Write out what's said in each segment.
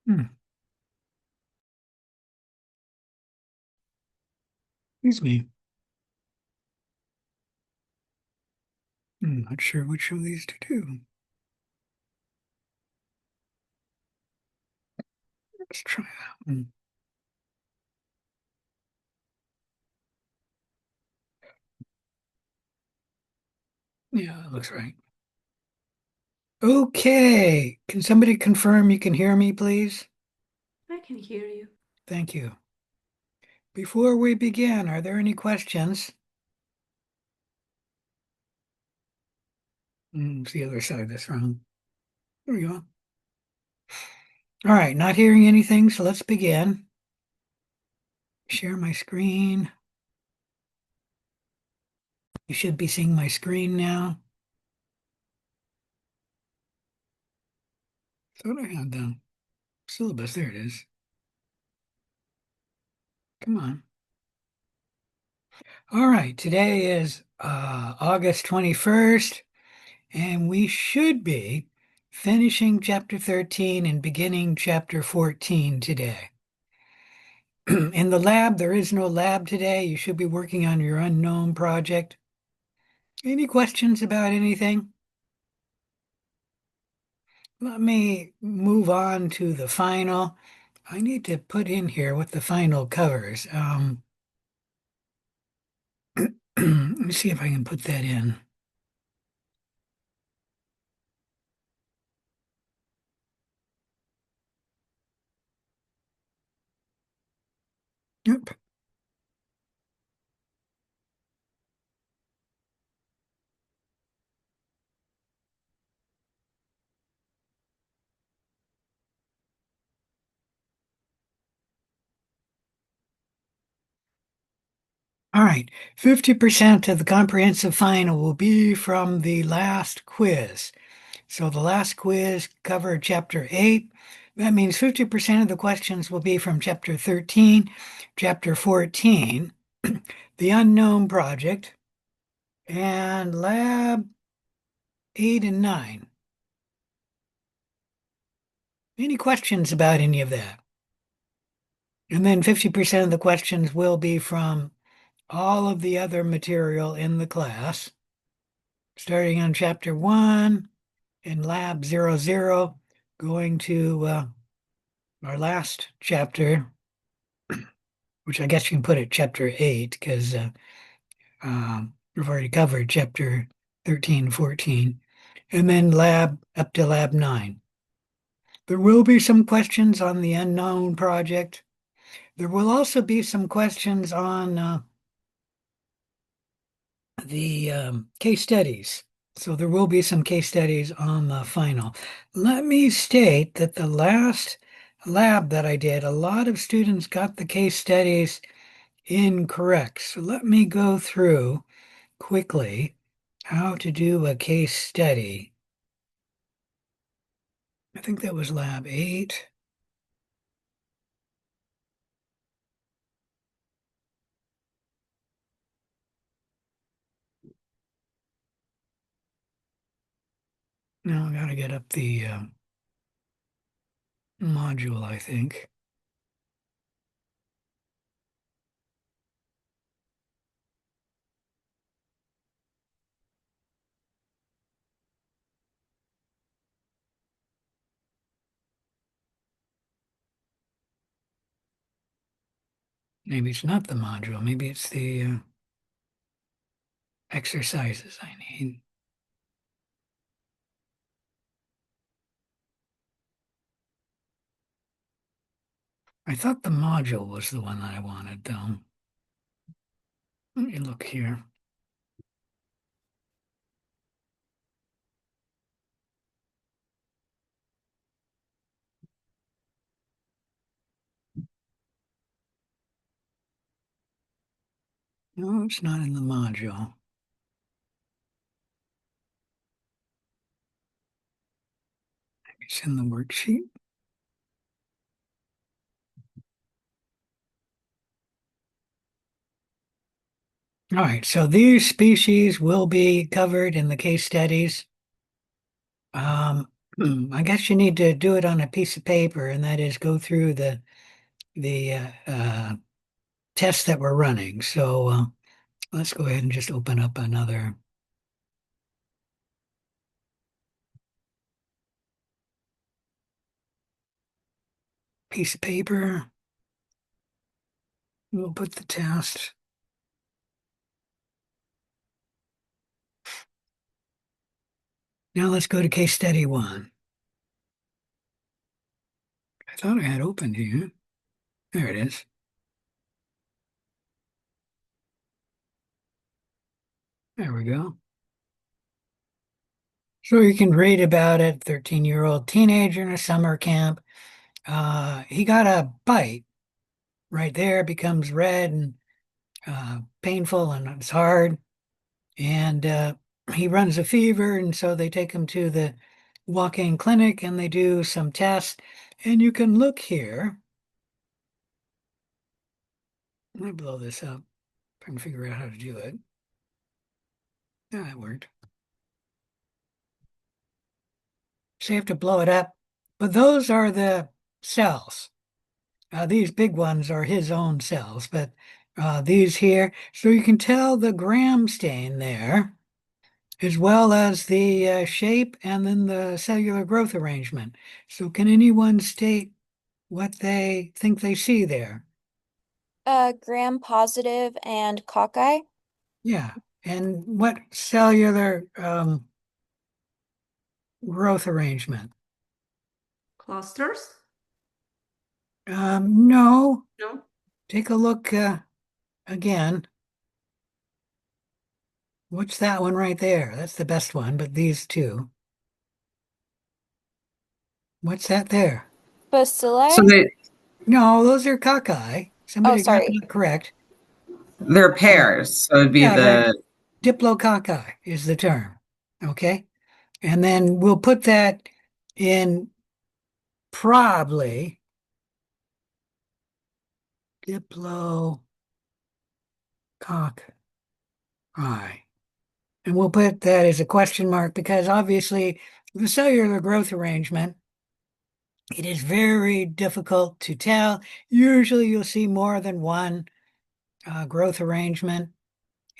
Hmm. Excuse me. I'm not sure which of these to do. Let's try that one. Yeah, that looks right. Okay. Can somebody confirm you can hear me, please? I can hear you. Thank you. Before we begin, are there any questions? It's the other side that's wrong. There we go. All right, not hearing anything, so let's begin. Share my screen. You should be seeing my screen now. Thought I had the syllabus. There it is. Come on. All right, today is August 21st, and we should be finishing chapter 13 and beginning chapter 14 today. In the lab, there is no lab today. You should be working on your unknown project. Any questions about anything? Let me move on to the final. I need to put in here what the final covers. Let me see if I can put that in. Yep. All right. 50% of the comprehensive final will be from the last quiz. So the last quiz covered chapter 8. That means 50% of the questions will be from chapter 13, chapter 14, the unknown project, and lab 8 and 9. Any questions about any of that? And then 50% of the questions will be from all of the other material in the class, starting on chapter 1 in lab 00, going to our last chapter, which I guess you can put at chapter 8 because we've already covered chapter 13, 14, and then lab up to lab 9. There will be some questions on the unknown project. There will also be some questions on the case studies. So there will be some case studies on the final. Let me state that the last lab that I did, a lot of students got the case studies incorrect. So let me go through quickly how to do a case study. I think that was lab 8. Now I gotta get up the module, I think. Maybe it's not the module. Maybe it's the exercises I need. I thought the module was the one that I wanted, though. Let me look here. No, it's not in the module. It's in the worksheet. All right, so these species will be covered in the case studies. I guess you need to do it on a piece of paper, and that is go through the tests that we're running. So let's go ahead and just open up another piece of paper. We'll put the test. Now let's go to case study one. I thought I had opened here. There it is. There we go. So you can read about it. 13-year-old teenager in a summer camp. He got a bite right there, becomes red and painful, and it's hard. And he runs a fever, and so they take him to the walk-in clinic and they do some tests. And you can look here. Let me blow this up. Trying to figure out how to do it. Yeah, that worked. So you have to blow it up. But those are the cells. These big ones are his own cells, but these here, so you can tell the gram stain there, as well as the shape and then the cellular growth arrangement. So can anyone state what they think they see there? Gram positive and cockeye. Yeah. And what cellular growth arrangement? Clusters? No. No. Take a look again. What's that one right there? That's the best one, but these two. What's that there? Bacilli? So No, those are cockeye. Oh, Somebody got sorry. that correct. they're pairs. So it'd be Yeah, they're the diplococci is the term. Okay. And then we'll put that in probably diplococci. And we'll put that as a question mark because obviously the cellular growth arrangement, it is very difficult to tell. Usually you'll see more than one growth arrangement.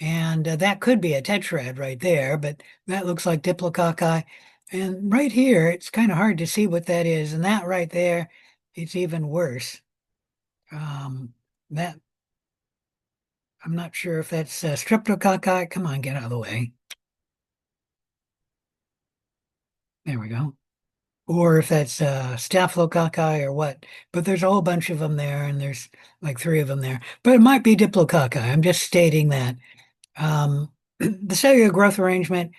And that could be a tetrad right there, but that looks like diplococci. And right here, it's kind of hard to see what that is. And that right there, it's even worse. That I'm not sure if that's streptococci. Come on, get out of the way. There we go. Or if that's staphylococci or what. But there's a whole bunch of them there, and there's like three of them there. But it might be diplococci. I'm just stating that. The cellular growth arrangement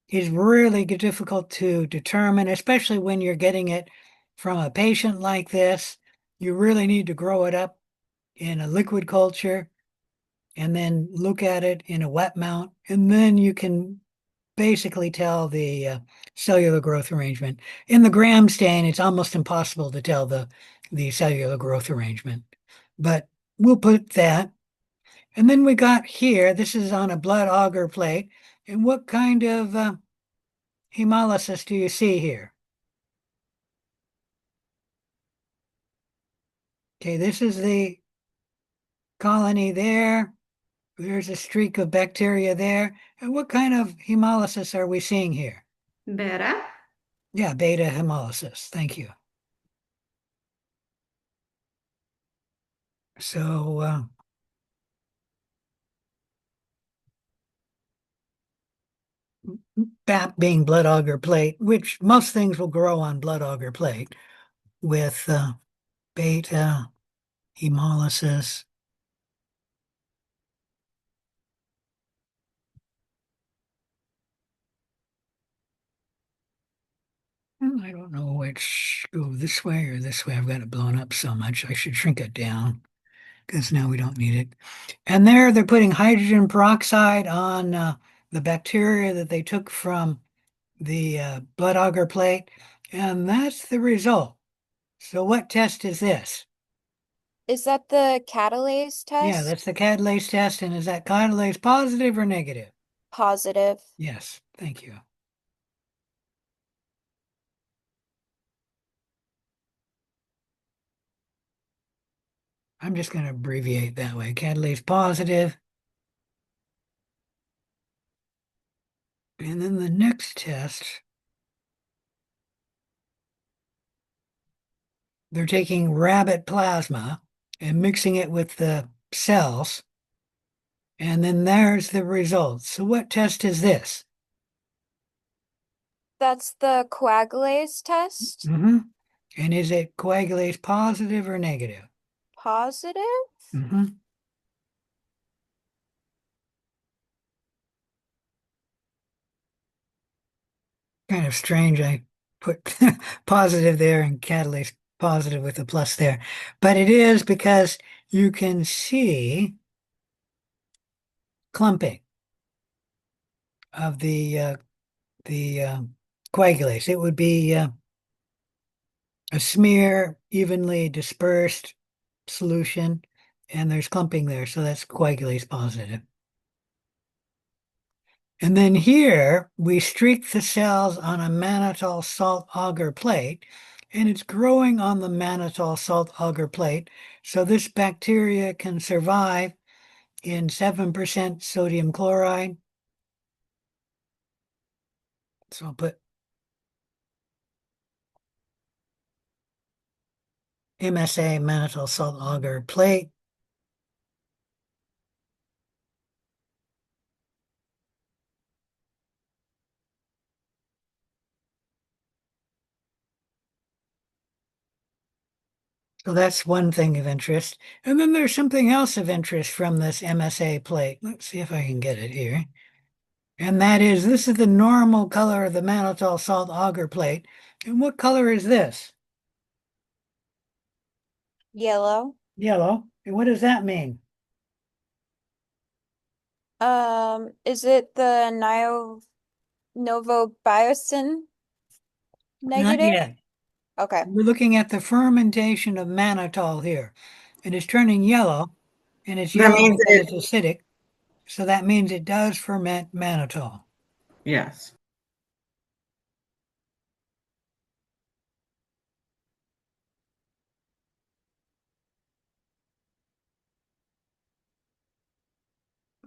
is really difficult to determine, especially when you're getting it from a patient like this. You really need to grow it up in a liquid culture and then look at it in a wet mount, and then you can basically tell the cellular growth arrangement. In the gram stain, it's almost impossible to tell the cellular growth arrangement, but we'll put that. And then we got here, this is on a blood agar plate. And what kind of hemolysis do you see here? Okay, this is the colony there. There's a streak of bacteria there. And what kind of hemolysis are we seeing here? Beta? Yeah, beta hemolysis. Thank you. So, BAP being blood agar plate, which most things will grow on blood agar plate with beta hemolysis. I don't know which go this way or this way. I've got it blown up so much. I should shrink it down because now we don't need it. And there they're putting hydrogen peroxide on the bacteria that they took from the blood agar plate, and that's the result. So what test is this? Is that the catalase Yeah, test? that's the catalase test, and is that catalase positive or negative? Positive. Yes, thank you. I'm just going to abbreviate that way. Catalase positive. And then the next test, they're taking rabbit plasma and mixing it with the cells. And then there's the results. So what test is this? That's the coagulase test. Mm-hmm. And is it coagulase positive or negative? Positive? Mm-hmm. Kind of strange. I put positive there and catalase positive with a plus there. But it is because you can see clumping of the coagulase. It would be a smear, evenly dispersed solution, and there's clumping there, so that's coagulase positive. And then here we streak the cells on a mannitol salt agar plate, and it's growing on the mannitol salt agar plate. So this bacteria can survive in 7% sodium chloride. So I'll put MSA mannitol salt agar plate. So that's one thing of interest. And then there's something else of interest from this MSA plate. Let's see if I can get it here. And that is, this is the normal color of the mannitol salt agar plate. And what color is this? Yellow. Yellow. And what does that mean? Is it the novobiosin Not negative? yet. Okay. We're looking at the fermentation of mannitol here. And it's turning yellow, and it's That yellow means because it, it's acidic. So that means it does ferment mannitol. yes.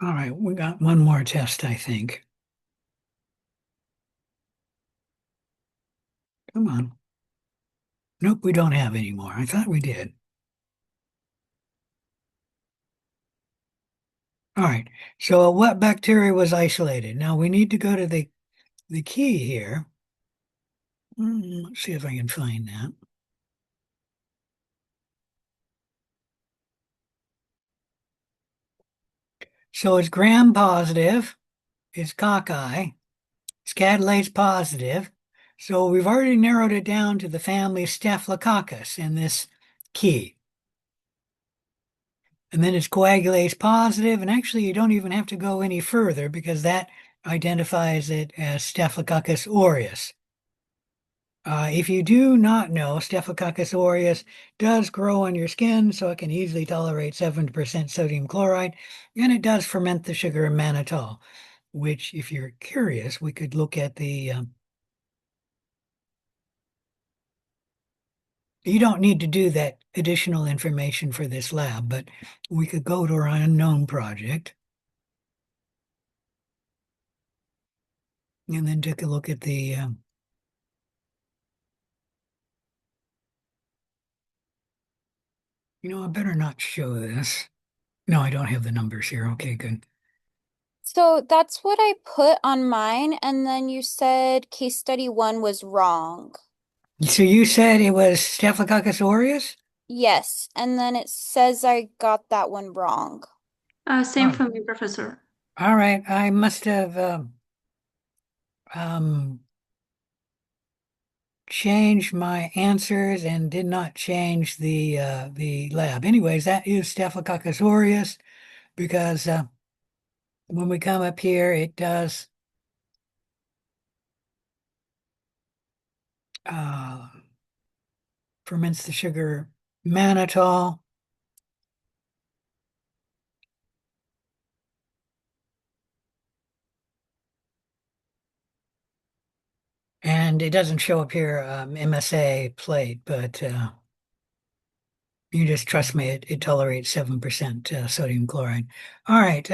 All right, we got one more test, I think. Come on. Nope, we don't have any more. I thought we did. All right, so what bacteria was isolated? Now we need to go to the key here. Let's see if I can find that. So it's gram positive, it's cocci, it's catalase positive. So we've already narrowed it down to the family Staphylococcus in this key. And then it's coagulase positive, and actually you don't even have to go any further because that identifies it as Staphylococcus aureus. If you do not know, Staphylococcus aureus does grow on your skin, so it can easily tolerate 7% sodium chloride, and it does ferment the sugar mannitol, which, if you're curious, we could look at the. You don't need to do that additional information for this lab, but we could go to our unknown project and then take a look at the. I better not show this. No, I don't have the numbers here. Okay, good. So that's what I put on mine, and then you said case study 1 was wrong. So you said it was Staphylococcus aureus? Yes, and then it says I got that one wrong. Same Oh. for me, Professor. All right, I must have um, changed my answers and did not change the lab. Anyways, that is Staphylococcus aureus because when we come up here, it does uh, ferments the sugar mannitol. And it doesn't show up here MSA plate, but You just trust me, it tolerates 7% sodium chloride. All right,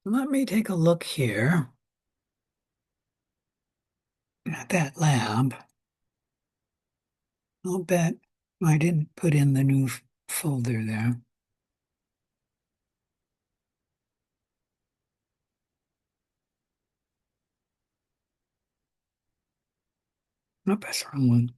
let me take a look here at that lab. I'll bet I didn't put in the new folder there. Nope, that's the wrong one.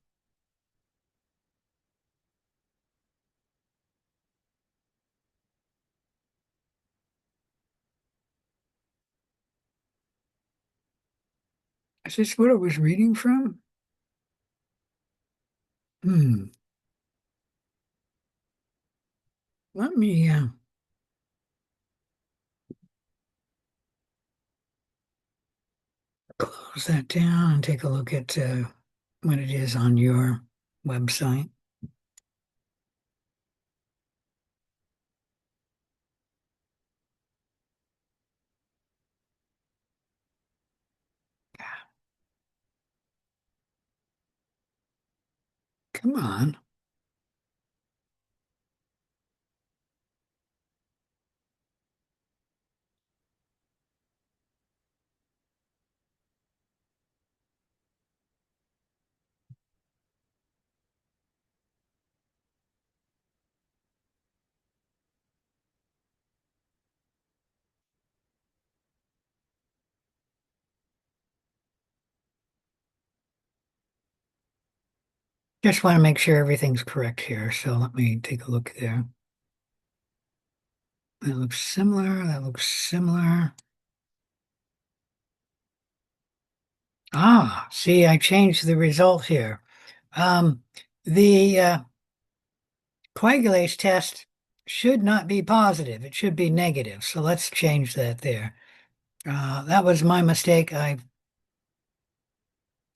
Is this what it was reading from? Let me close that down and take a look at what it is on your website. Come on. Just want to make sure everything's correct here. So let me take a look there. That looks similar. That looks similar. Ah, see, I changed the result here. The coagulase test should not be positive. It should be negative. So let's change that there. That was my mistake.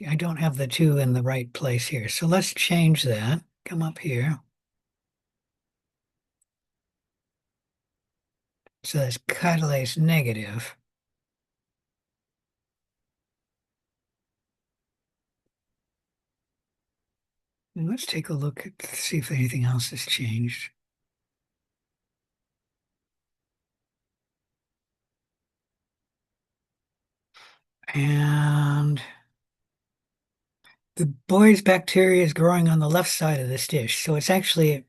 I don't have the 2 in the right place here. So let's change that. Come up here. So that's catalase negative. And let's take a look at see if anything else has changed. And the boy's bacteria is growing on the left side of this dish. So it's actually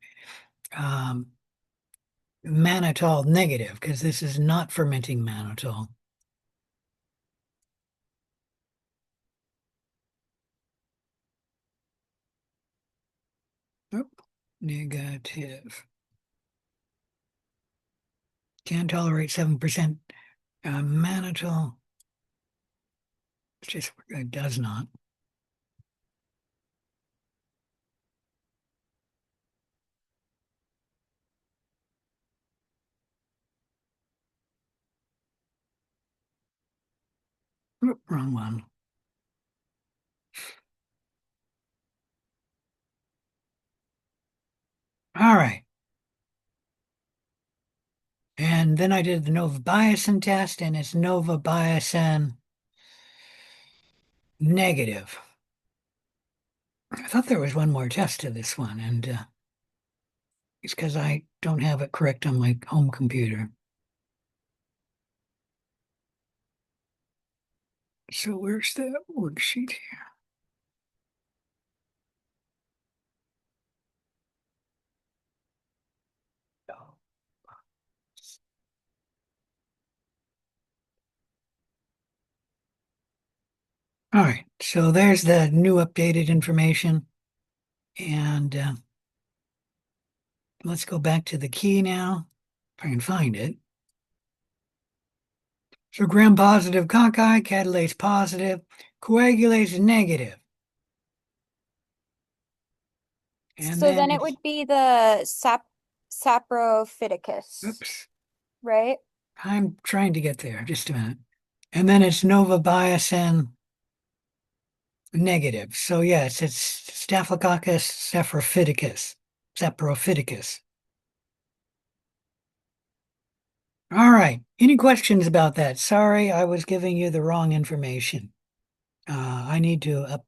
mannitol negative because this is not fermenting mannitol. Nope, negative. Can tolerate 7% mannitol. It's just it does not. Oop, wrong one. All right. And then I did the novabiocin test, and it's novabiocin negative. I thought there was one more test to this one, and it's because I don't have it correct on my home computer. So where's the worksheet here? All right, so there's the new updated information. And let's go back to the key now, if I can find it. So gram-positive cocci, catalase positive, coagulase negative. And So then it would be the saprophyticus, oops, right? I'm trying to get there, just a minute. And then it's novabiocin negative. So yes, it's Staphylococcus saprophyticus. All right. Any questions about that? Sorry, I was giving you the wrong information. I need to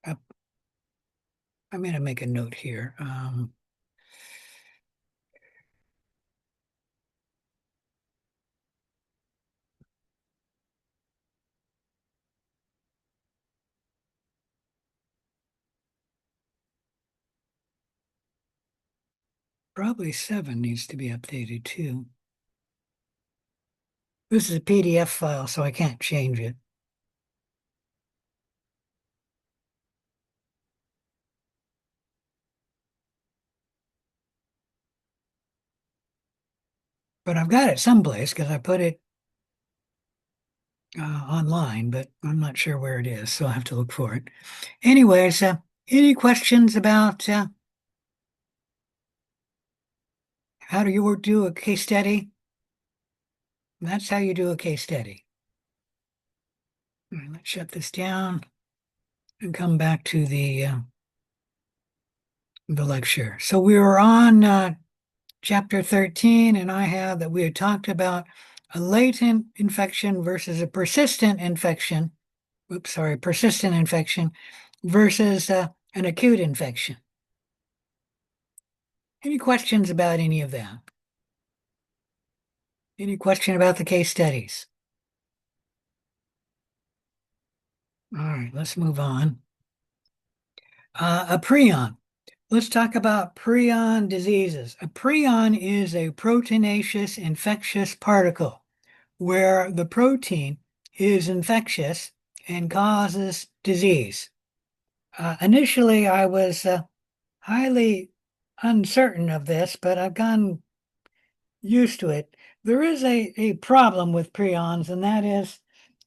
I'm going to make a note here. Probably 7 needs to be updated too. This is a PDF file, so I can't change it. But I've got it someplace because I put it online, but I'm not sure where it is, so I'll have to look for it. Anyways, any questions about how do you do a case study? That's how you do a case study. All right, let's shut this down and come back to the lecture. So we were on chapter 13, and I have that we had talked about a latent infection versus a persistent infection. Oops, sorry, persistent infection versus an acute infection. Any questions about any of that? Any question about the case studies? All right, let's move on. A prion. Let's talk about prion diseases. A prion is a proteinaceous infectious particle where the protein is infectious and causes disease. Initially, I was highly uncertain of this, but I've gotten used to it. There is a problem with prions, and that is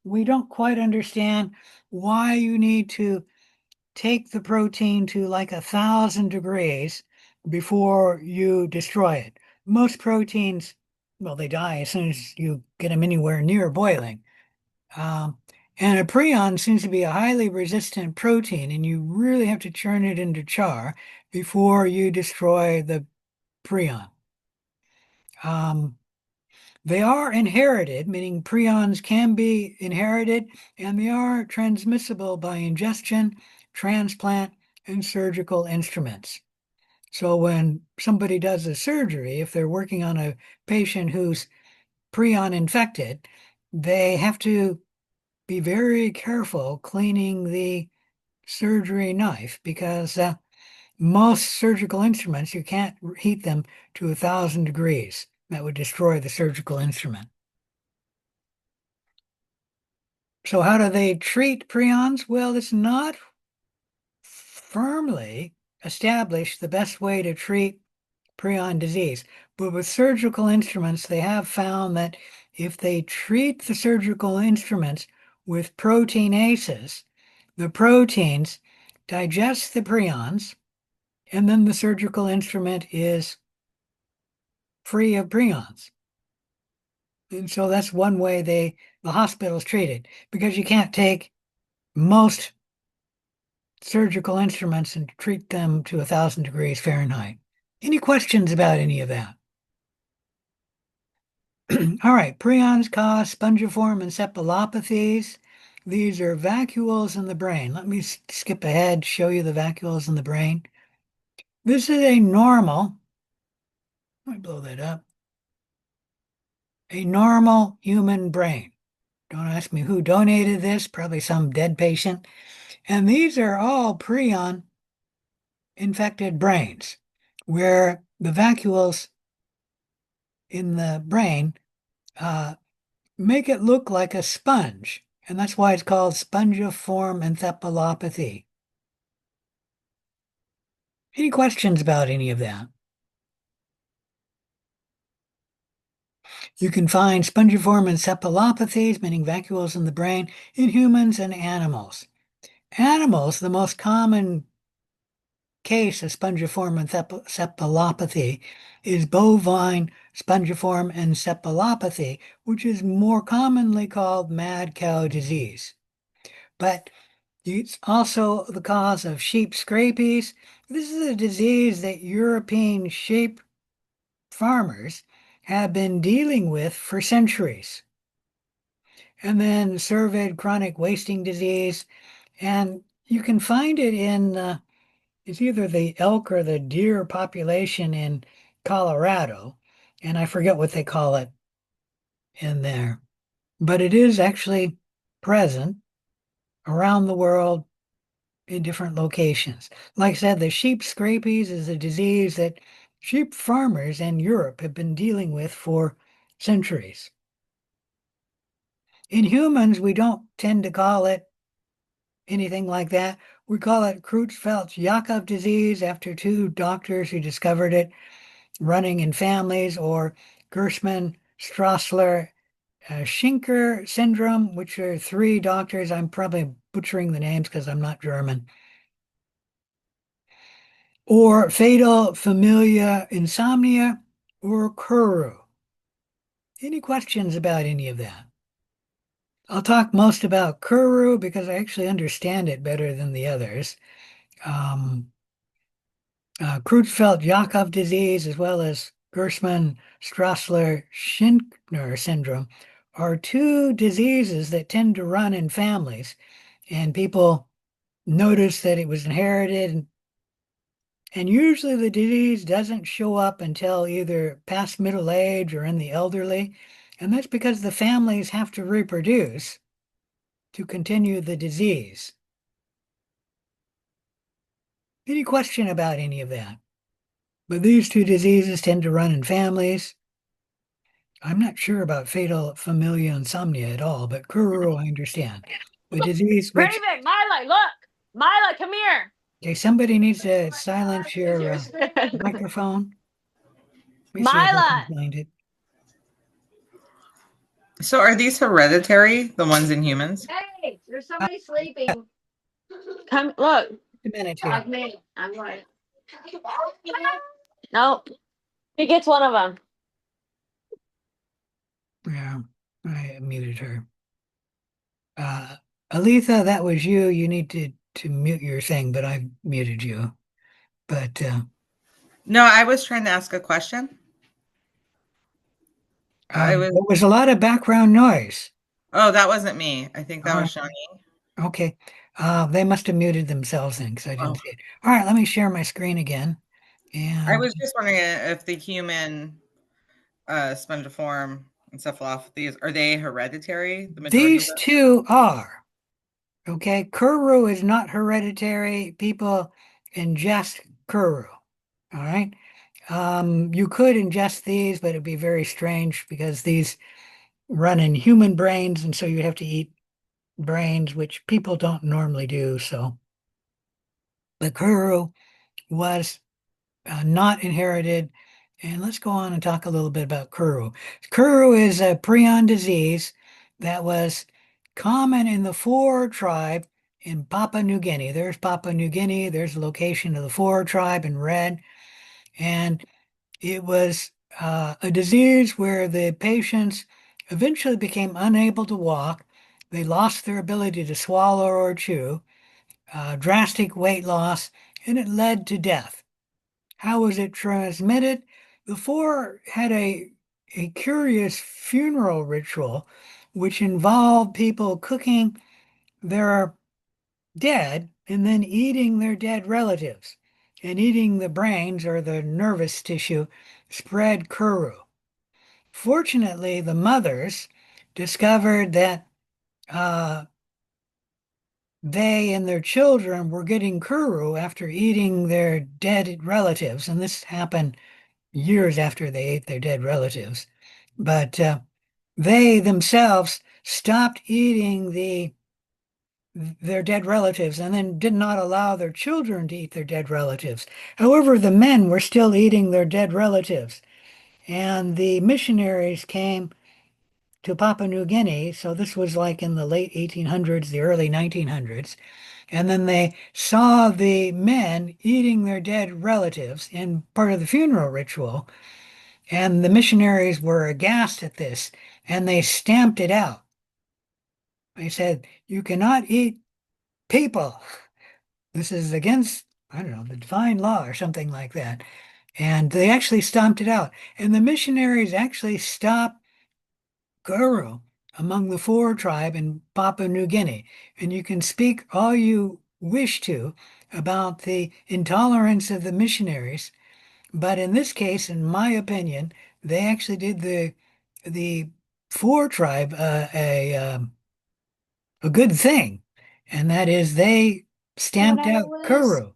we don't quite understand why you need to take the protein to like 1,000 degrees before you destroy it. Most proteins, well, they die as soon as you get them anywhere near boiling. Um, and a prion seems to be a highly resistant protein, and you really have to churn it into char before you destroy the prion. They are inherited, meaning prions can be inherited, and they are transmissible by ingestion, transplant, and surgical instruments. So when somebody does a surgery, if they're working on a patient who's prion infected, they have to be very careful cleaning the surgery knife because most surgical instruments, you can't heat them to 1,000 degrees. That would destroy the surgical instrument. So how do they treat prions? Well, it's not firmly established the best way to treat prion disease. But with surgical instruments, they have found that if they treat the surgical instruments with proteinases, the proteins digest the prions, and then the surgical instrument is free of prions. And so that's one way the hospitals treat it, because you can't take most surgical instruments and treat them to 1,000 degrees Fahrenheit. Any questions about any of that? All right, prions cause spongiform encephalopathies. These are vacuoles in the brain. Let me skip ahead, show you the vacuoles in the brain. This is a normal, let me blow that up, a normal human brain. Don't ask me who donated this, probably some dead patient. And these are all prion infected brains, where the vacuoles in the brain make it look like a sponge, and that's why it's called spongiform encephalopathy. Any questions about any of that? You can find spongiform encephalopathies, meaning vacuoles in the brain, in humans and animals. Animals, the most common case of spongiform encephalopathy is bovine spongiform encephalopathy, which is more commonly called mad cow disease. But it's also the cause of sheep scabies. This is a disease that European sheep farmers have been dealing with for centuries. And then cervid chronic wasting disease, and you can find it in it's either the elk or the deer population in Colorado, and I forget what they call it in there. But it is actually present around the world in different locations. Like I said, the sheep scabies is a disease that sheep farmers in Europe have been dealing with for centuries. In humans, we don't tend to call it anything like that. We call it Creutzfeldt-Jakob disease after two doctors who discovered it running in families, or Gershman, Strassler, Schinker syndrome, which are three doctors. I'm probably butchering the names because I'm not German. Or fatal familial insomnia, or Kuru. Any questions about any of that? I'll talk most about Kuru because I actually understand it better than the others. Creutzfeldt-Jakob disease, as well as Gershman-Strassler-Schindler syndrome, are two diseases that tend to run in families, and people notice that it was inherited. And usually the disease doesn't show up until either past middle age or in the elderly, and that's because the families have to reproduce to continue the disease. Any question about any of that? But these two diseases tend to run in families. I'm not sure about fatal familial insomnia at all, but Kuru, I understand. The disease which... Raven, Mila, look! Mila, come here! Okay, somebody needs to silence your microphone. Let me see if I Mila! can find it. So are these hereditary, the ones in humans? Hey, there's somebody sleeping. Come, look. A minute here. Like me. I'm right. Nope. He gets one of them. Yeah, I muted her. Aletha, that was you. You need to mute your thing, but I muted you. But No, I was trying to ask a question. I was. there was a lot of background noise. Oh, that wasn't me. I think that All was right. Shawnee. Okay. They must have muted themselves then because I didn't Oh. see it. All right, let me share my screen again. I And was just wondering if the human spongiform encephalopathies, are they hereditary? The majority of these them? two are. Okay, Kuru is not hereditary. People ingest Kuru. All right. You could ingest these, but it'd be very strange because these run in human brains, and so you have to eat brains, which people don't normally do. So the Kuru was not inherited. And let's go on and talk a little bit about Kuru. Kuru is a prion disease that was common in the Fore tribe in Papua New Guinea. There's Papua New Guinea. There's the location of the Fore tribe in red. And it was a disease where the patients eventually became unable to walk. They lost their ability to swallow or chew, drastic weight loss, and it led to death. How was it transmitted? The Fore had a curious funeral ritual which involved people cooking their dead and then eating their dead relatives. And eating the brains or the nervous tissue spread Kuru. Fortunately, the mothers discovered that they and their children were getting Kuru after eating their dead relatives. And this happened years after they ate their dead relatives. But they themselves stopped eating their dead relatives and then did not allow their children to eat their dead relatives. However, the men were still eating their dead relatives. And the missionaries came to Papua New Guinea. So this was like in the late 1800s, the early 1900s. And then they saw the men eating their dead relatives in part of the funeral ritual. And the missionaries were aghast at this and they stamped it out. They said, "You cannot eat people. This is against, I don't know, the divine law," or something like that. And they actually stomped it out. And the missionaries actually stopped Kuru among the Fore tribe in Papua New Guinea. And you can speak all you wish to about the intolerance of the missionaries, but in this case, in my opinion, they actually did the Fore tribe a good thing, and that is they stamped Whatever out it was. Kuru.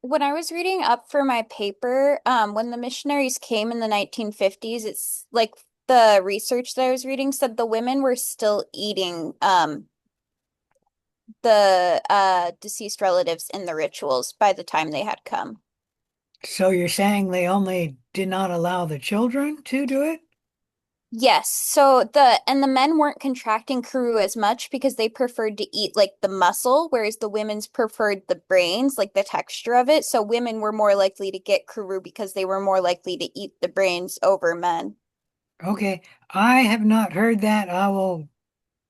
when I was reading up for my paper, when the missionaries came in the 1950s, it's like the research that I was reading said the women were still eating the deceased relatives in the rituals by the time they had come. So you're saying they only did not allow the children to do it? Yes, so the men weren't contracting kuru as much because they preferred to eat like the muscle, whereas the women's preferred the brains, like the texture of it. So women were more likely to get kuru because they were more likely to eat the brains over men. Okay, I have not heard that. I will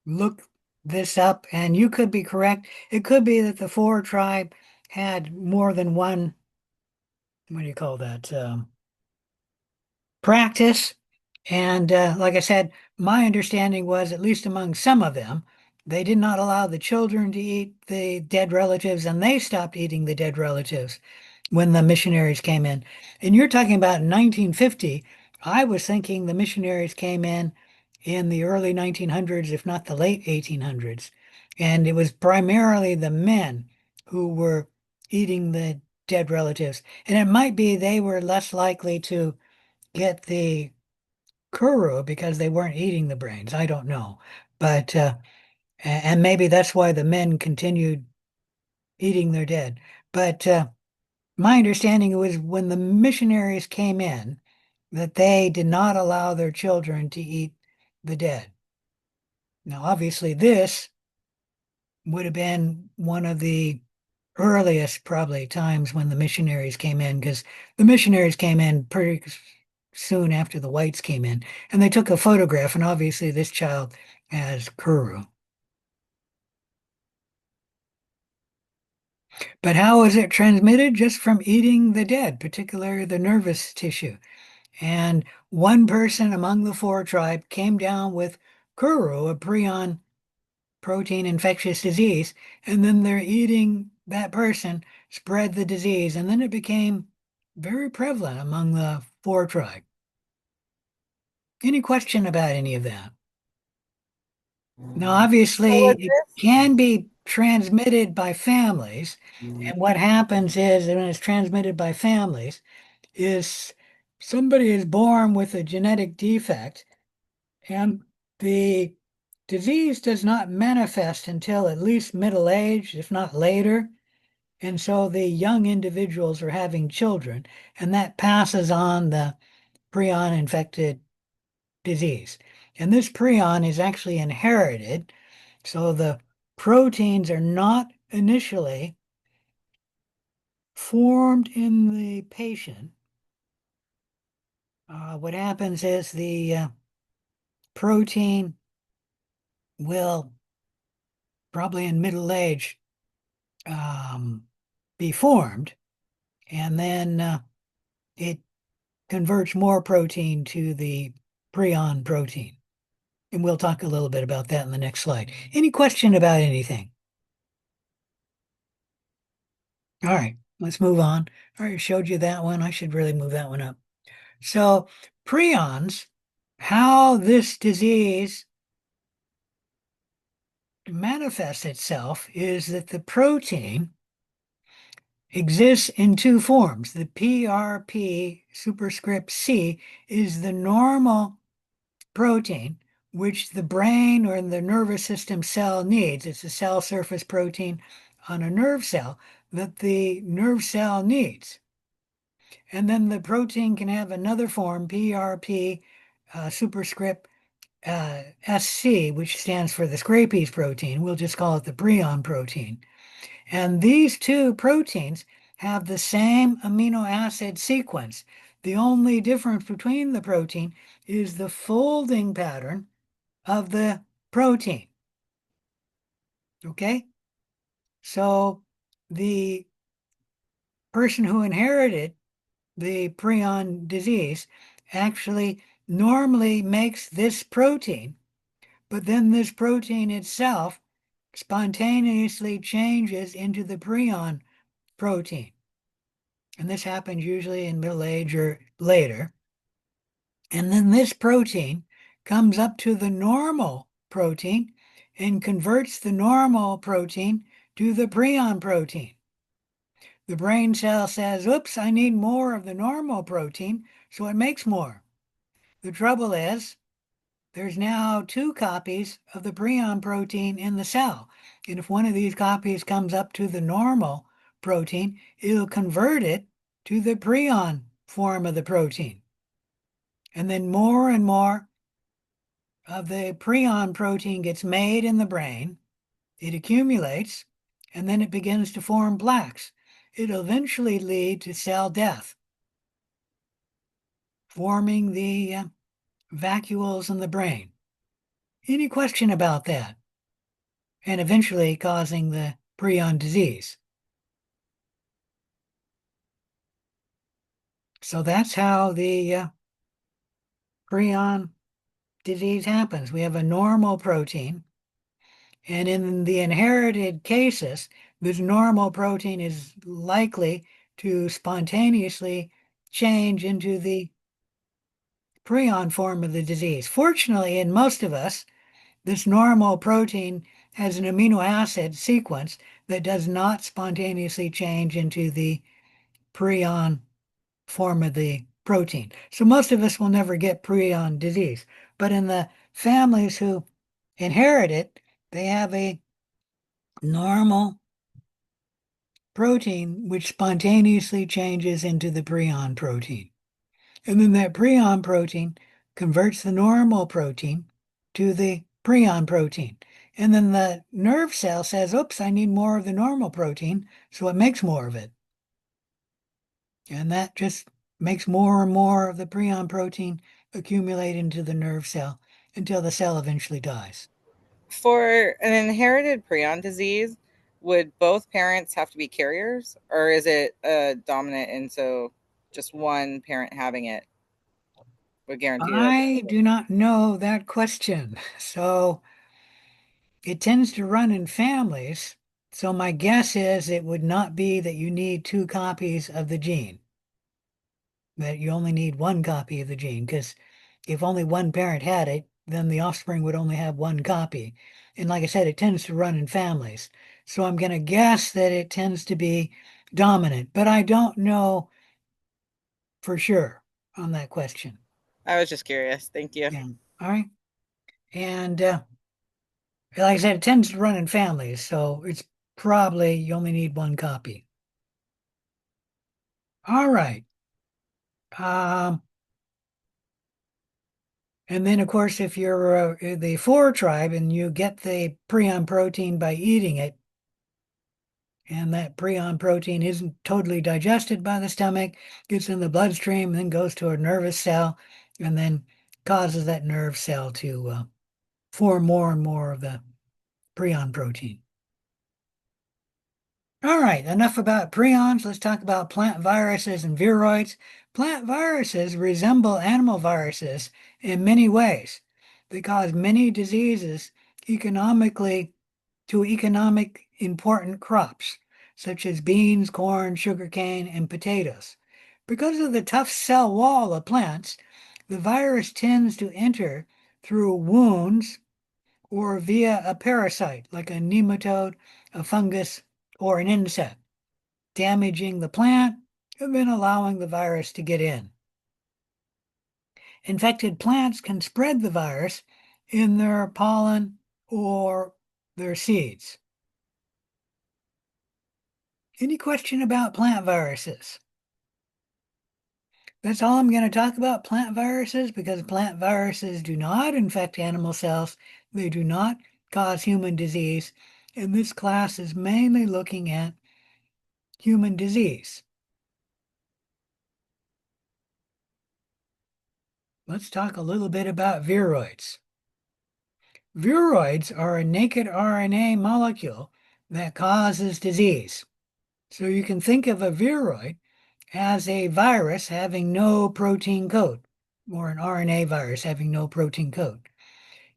look this up, and you could be correct. It could be that the Four tribe had more than one, what do you call that? Practice. And like I said, my understanding was, at least among some of them, they did not allow the children to eat the dead relatives, and they stopped eating the dead relatives when the missionaries came in. And you're talking about 1950. I was thinking the missionaries came in the early 1900s, if not the late 1800s. And it was primarily the men who were eating the dead relatives. And it might be they were less likely to get the kuru because they weren't eating the brains. I don't know. But, and maybe that's why the men continued eating their dead. But my understanding was when the missionaries came in, that they did not allow their children to eat the dead. Now, obviously, this would have been one of the earliest probably times when the missionaries came in, because the missionaries came in pretty soon after the whites came in, and they took a photograph, and obviously this child has kuru. But how is it transmitted? Just from eating the dead, particularly the nervous tissue. And one person among the Four tribe came down with kuru, a prion protein infectious disease, and then they're eating that person, spread the disease, and then it became very prevalent among the Four tribe. Any question about any of that? Now, obviously, it can be transmitted by families, and what happens is when it's transmitted by families, is somebody is born with a genetic defect, and the disease does not manifest until at least middle age, if not later. And so the young individuals are having children, and that passes on the prion infected disease. And this prion is actually inherited. So the proteins are not initially formed in the patient. What happens is the protein will probably in middle age be formed, and then it converts more protein to the prion protein. And we'll talk a little bit about that in the next slide. Any question about anything? All right, let's move on. I already showed you that one. I should really move that one up. So prions, how this disease manifests itself is that the protein exists in two forms. The PRP superscript C is the normal protein which the brain or the nervous system cell needs. It's a cell surface protein on a nerve cell that the nerve cell needs. And then the protein can have another form, PRP superscript SC, which stands for the Scrapes protein. We'll just call it the prion protein. And these two proteins have the same amino acid sequence. The only difference between the protein is the folding pattern of the protein. Okay? So the person who inherited the prion disease actually normally makes this protein, but then this protein itself spontaneously changes into the prion protein. And this happens usually in middle age or later. And then this protein comes up to the normal protein and converts the normal protein to the prion protein. The brain cell says, oops, I need more of the normal protein, so it makes more. The trouble is, there's now 2 copies of the prion protein in the cell. And if one of these copies comes up to the normal protein, it'll convert it to the prion form of the protein. And then more and more of the prion protein gets made in the brain. It accumulates, and then it begins to form plaques. It'll eventually lead to cell death, forming the vacuoles in the brain. Any question about that? And eventually causing the prion disease. So that's how the prion disease happens. We have a normal protein, and in the inherited cases, this normal protein is likely to spontaneously change into the prion form of the disease. Fortunately, in most of us, this normal protein has an amino acid sequence that does not spontaneously change into the prion form of the protein. So most of us will never get prion disease. But in the families who inherit it, they have a normal protein which spontaneously changes into the prion protein. And then that prion protein converts the normal protein to the prion protein. And then the nerve cell says, oops, I need more of the normal protein, so it makes more of it. And that just makes more and more of the prion protein accumulate into the nerve cell until the cell eventually dies. For an inherited prion disease, would both parents have to be carriers, or is it dominant and so just one parent having it would guarantee that? I do not know that question. So it tends to run in families. So my guess is it would not be that you need 2 copies of the gene, that you only need 1 copy of the gene, because if only one parent had it, then the offspring would only have 1 copy. And like I said, it tends to run in families. So I'm going to guess that it tends to be dominant, but I don't know for sure on that question. I was just curious. Thank you. Yeah. All right. And like I said, it tends to run in families, so it's probably you only need 1 copy. All right. And then, of course, if you're the 4 tribe and you get the prion protein by eating it, and that prion protein isn't totally digested by the stomach, gets in the bloodstream, then goes to a nervous cell, and then causes that nerve cell to form more and more of the prion protein. All right, enough about prions. Let's talk about plant viruses and viroids. Plant viruses resemble animal viruses in many ways. They cause many diseases economic important crops, such as beans, corn, sugarcane, and potatoes. Because of the tough cell wall of plants, the virus tends to enter through wounds or via a parasite like a nematode, a fungus, or an insect, damaging the plant and then allowing the virus to get in. Infected plants can spread the virus in their pollen or their seeds. Any question about plant viruses? That's all I'm going to talk about, plant viruses, because plant viruses do not infect animal cells. They do not cause human disease. And this class is mainly looking at human disease. Let's talk a little bit about viroids. Viroids are a naked RNA molecule that causes disease. So you can think of a viroid as a virus having no protein coat, or an RNA virus having no protein coat.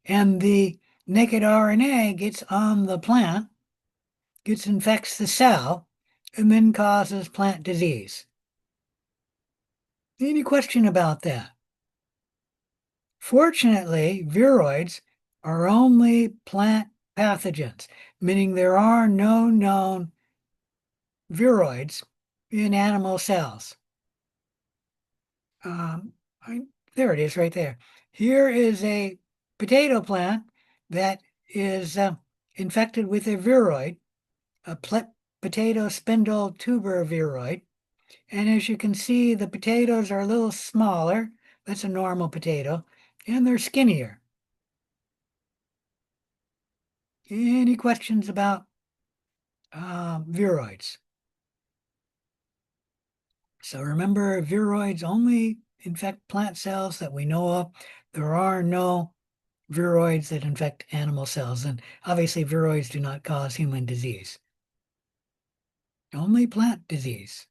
And the naked RNA gets on the plant, infects the cell, and then causes plant disease. Any question about that? Fortunately, viroids are only plant pathogens, meaning there are no known viroids in animal cells? There it is right there. Here is a potato plant that is infected with a viroid, a potato spindle tuber viroid. And as you can see, the potatoes are a little smaller. That's a normal potato. And they're skinnier. Any questions about viroids? So remember, viroids only infect plant cells that we know of. There are no viroids that infect animal cells, and obviously viroids do not cause human disease. Only plant disease.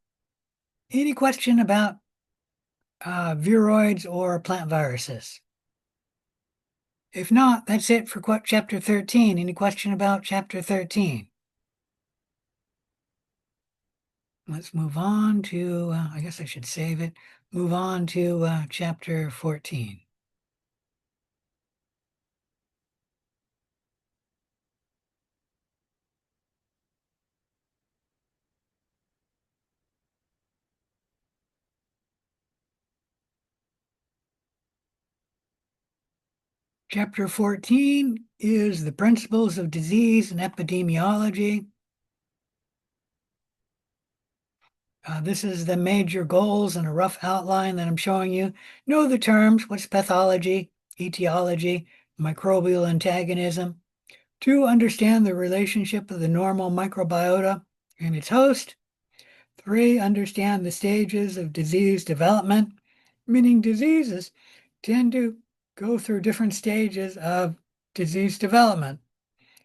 Any question about viroids or plant viruses? If not, that's it for chapter 13. Any question about chapter 13? Let's move on to, I guess I should save it, move on to chapter 14. Chapter 14 is the principles of disease and epidemiology. This is the major goals and a rough outline that I'm showing you. Know the terms. What's pathology, etiology, microbial antagonism. 2, understand the relationship of the normal microbiota and its host. 3, understand the stages of disease development, meaning diseases tend to go through different stages of disease development.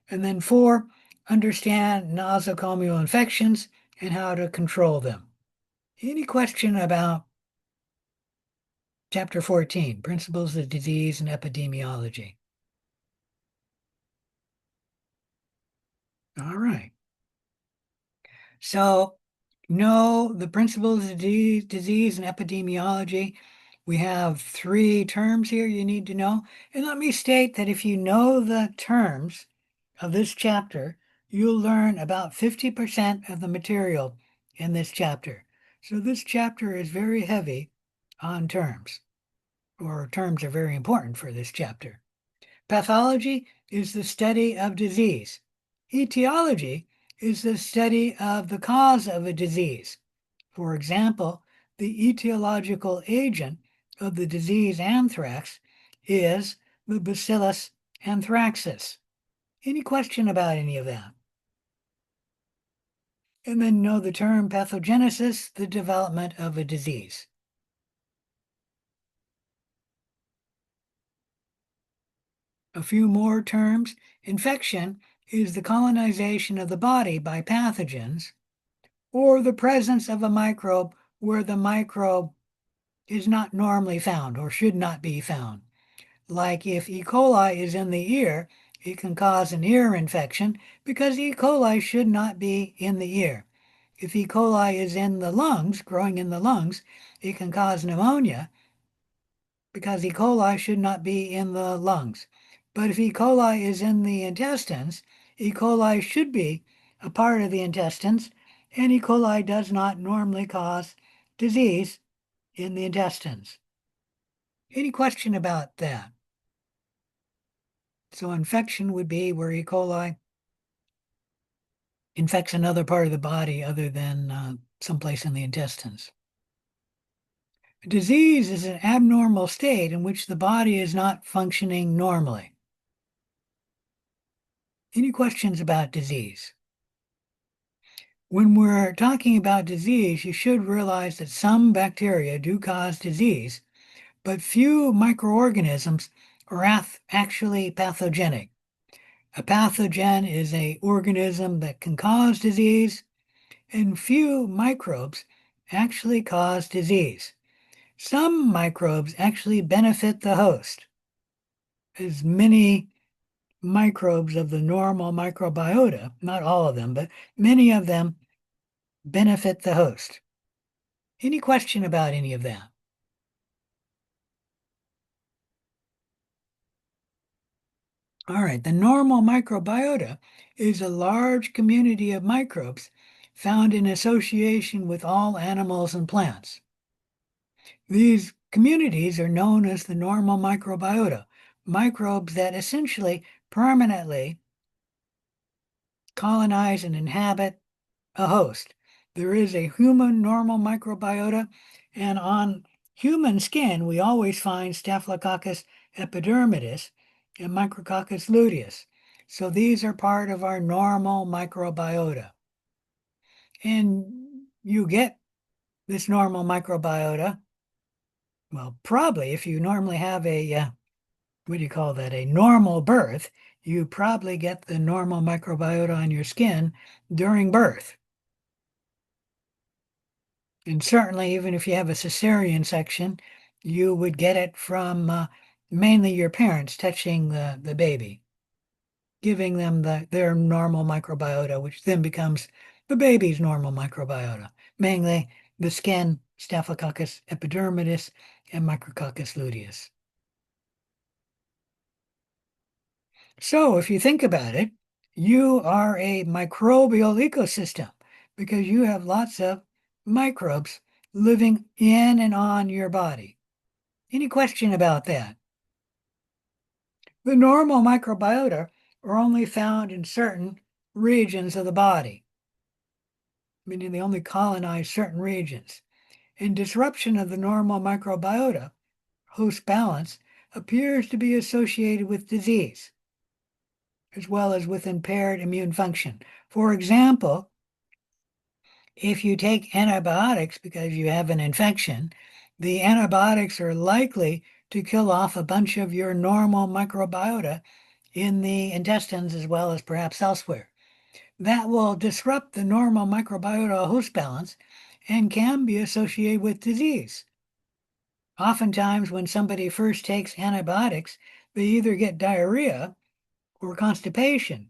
And then 4, understand nosocomial infections and how to control them. Any question about chapter 14, principles of disease and epidemiology? All right. So know the principles of disease and epidemiology. We have 3 terms here you need to know. And let me state that if you know the terms of this chapter, you'll learn about 50% of the material in this chapter. So this chapter is very heavy on terms, or terms are very important for this chapter. Pathology is the study of disease. Etiology is the study of the cause of a disease. For example, the etiological agent of the disease anthrax is the Bacillus anthracis. Any question about any of that? And then know the term pathogenesis, the development of a disease. A few more terms. Infection is the colonization of the body by pathogens, or the presence of a microbe where the microbe is not normally found or should not be found. Like if E. coli is in the ear, it can cause an ear infection because E. coli should not be in the ear. If E. coli is in the lungs, growing in the lungs, it can cause pneumonia because E. coli should not be in the lungs. But if E. coli is in the intestines, E. coli should be a part of the intestines, and E. coli does not normally cause disease in the intestines. Any question about that? So infection would be where E. coli infects another part of the body other than someplace in the intestines. Disease is an abnormal state in which the body is not functioning normally. Any questions about disease? When we're talking about disease, you should realize that some bacteria do cause disease, but few microorganisms are actually pathogenic. A pathogen is an organism that can cause disease, and few microbes actually cause disease. Some microbes actually benefit the host, as many microbes of the normal microbiota, not all of them, but many of them benefit the host. Any question about any of that? All right, the normal microbiota is a large community of microbes found in association with all animals and plants. These communities are known as the normal microbiota, microbes that essentially permanently colonize and inhabit a host. There is a human normal microbiota, and on human skin, we always find Staphylococcus epidermidis and Micrococcus luteus. So these are part of our normal microbiota. And you get this normal microbiota, well, probably if you normally have a, what do you call that, a normal birth, you probably get the normal microbiota on your skin during birth. And certainly, even if you have a cesarean section, you would get it from mainly your parents touching the baby, giving them their normal microbiota, which then becomes the baby's normal microbiota, mainly the skin, Staphylococcus epidermidis, and Micrococcus luteus. So if you think about it, you are a microbial ecosystem because you have lots of microbes living in and on your body. Any question about that? The normal microbiota are only found in certain regions of the body, meaning they only colonize certain regions. And disruption of the normal microbiota, host balance, appears to be associated with disease, as well as with impaired immune function. For example, if you take antibiotics because you have an infection, the antibiotics are likely to kill off a bunch of your normal microbiota in the intestines as well as perhaps elsewhere. That will disrupt the normal microbiota host balance and can be associated with disease. Oftentimes, when somebody first takes antibiotics, they either get diarrhea or constipation.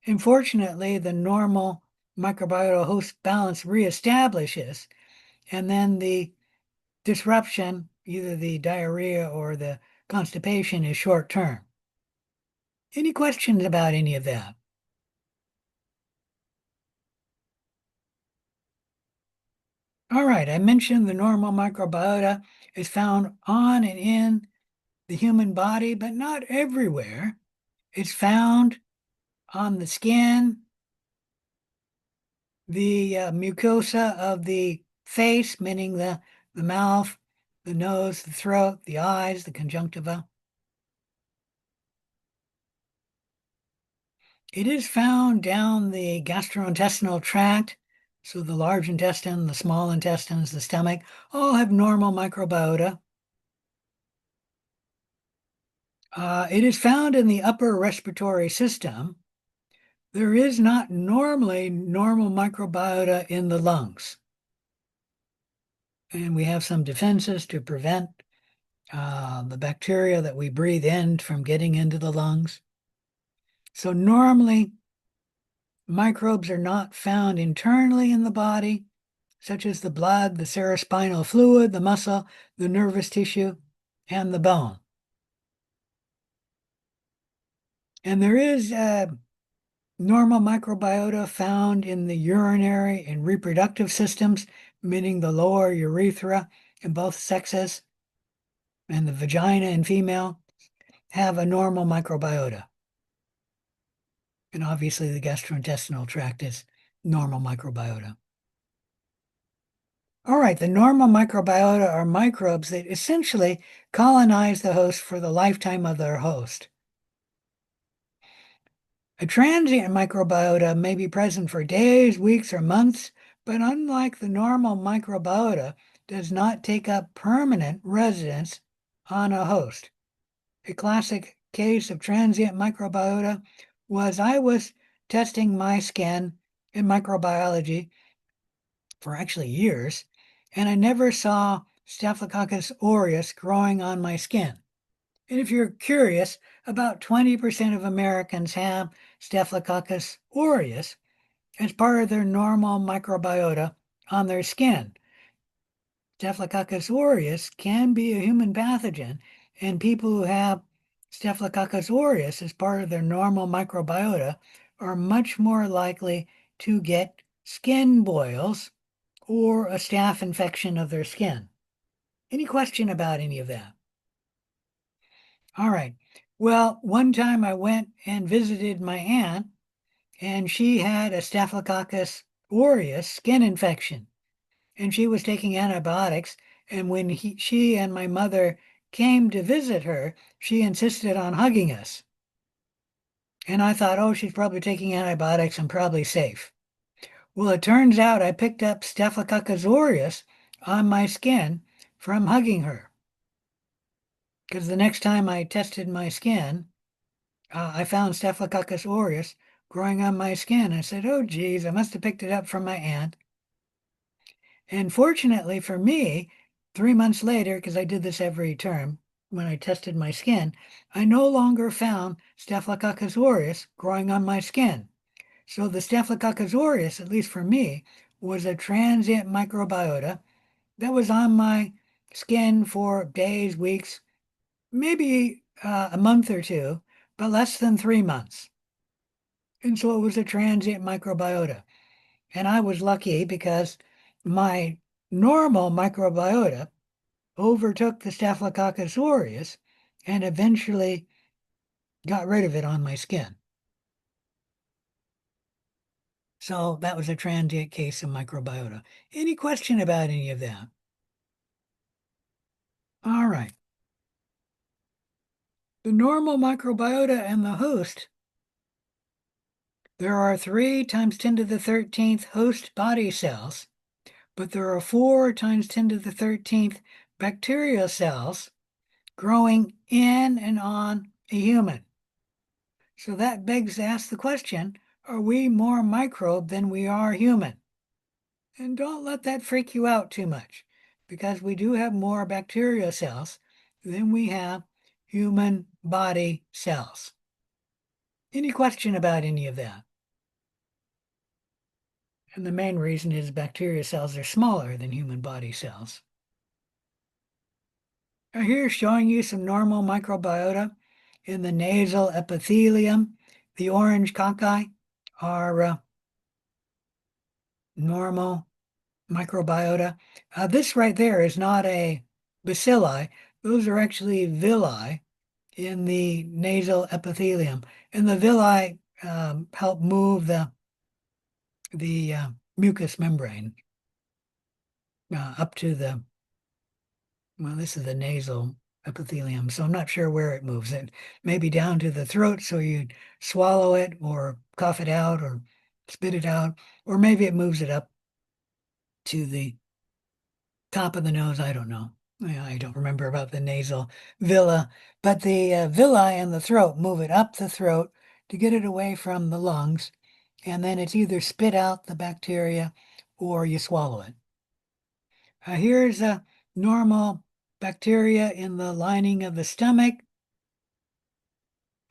Unfortunately, the normal microbiota host balance reestablishes, and then the disruption, either the diarrhea or the constipation, is short term. Any questions about any of that? All right, I mentioned the normal microbiota is found on and in the human body, but not everywhere. It's found on the skin, the mucosa of the face, meaning the mouth, the nose, the throat, the eyes, the conjunctiva. It is found down the gastrointestinal tract, so the large intestine, the small intestines, the stomach, all have normal microbiota. It is found in the upper respiratory system. There is not normally normal microbiota in the lungs. And we have some defenses to prevent the bacteria that we breathe in from getting into the lungs. So normally, microbes are not found internally in the body, such as the blood, the cerebrospinal fluid, the muscle, the nervous tissue, and the bone. And there is normal microbiota found in the urinary and reproductive systems, meaning the lower urethra in both sexes, and the vagina in female have a normal microbiota. And obviously the gastrointestinal tract is normal microbiota. All right, the normal microbiota are microbes that essentially colonize the host for the lifetime of their host. A transient microbiota may be present for days, weeks, or months, but unlike the normal microbiota, does not take up permanent residence on a host. A classic case of transient microbiota was I was testing my skin in microbiology for actually years, and I never saw Staphylococcus aureus growing on my skin. And if you're curious, about 20% of Americans have Staphylococcus aureus as part of their normal microbiota on their skin. Staphylococcus aureus can be a human pathogen, and people who have Staphylococcus aureus as part of their normal microbiota are much more likely to get skin boils, or a staph infection of their skin. Any question about any of that? All right. Well, one time I went and visited my aunt, and she had a Staphylococcus aureus skin infection, and she was taking antibiotics. And when she and my mother came to visit her, she insisted on hugging us. And I thought, oh, she's probably taking antibiotics and probably safe. Well, it turns out I picked up Staphylococcus aureus on my skin from hugging her. Because the next time I tested my skin, I found Staphylococcus aureus growing on my skin. I said, oh, geez, I must have picked it up from my aunt. And fortunately for me, 3 months later, because I did this every term, when I tested my skin, I no longer found Staphylococcus aureus growing on my skin. So the Staphylococcus aureus, at least for me, was a transient microbiota that was on my skin for days, weeks, maybe a month or two, but less than 3 months. And so it was a transient microbiota. And I was lucky because my normal microbiota overtook the Staphylococcus aureus and eventually got rid of it on my skin. So that was a transient case of microbiota. Any question about any of that? All right. The normal microbiota and the host, there are 3 times 10 to the 13th host body cells, but there are 4 times 10 to the 13th bacterial cells growing in and on a human. So that begs to ask the question, are we more microbe than we are human? And don't let that freak you out too much, because we do have more bacterial cells than we have human body cells. Any question about any of that? And the main reason is bacterial cells are smaller than human body cells. Now here's showing you some normal microbiota in the nasal epithelium. The orange cocci are normal microbiota. This right there is not a bacilli. Those are actually villi in the nasal epithelium. And the villi help move the mucous membrane up to the, well, this is the nasal epithelium, so I'm not sure where it moves. It maybe down to the throat, so you swallow it or cough it out or spit it out, or maybe it moves it up to the top of the nose. I don't know. I don't remember about the nasal villi, but the villi in the throat move it up the throat to get it away from the lungs, and then it's either spit out the bacteria or you swallow it. Here's a normal bacteria in the lining of the stomach.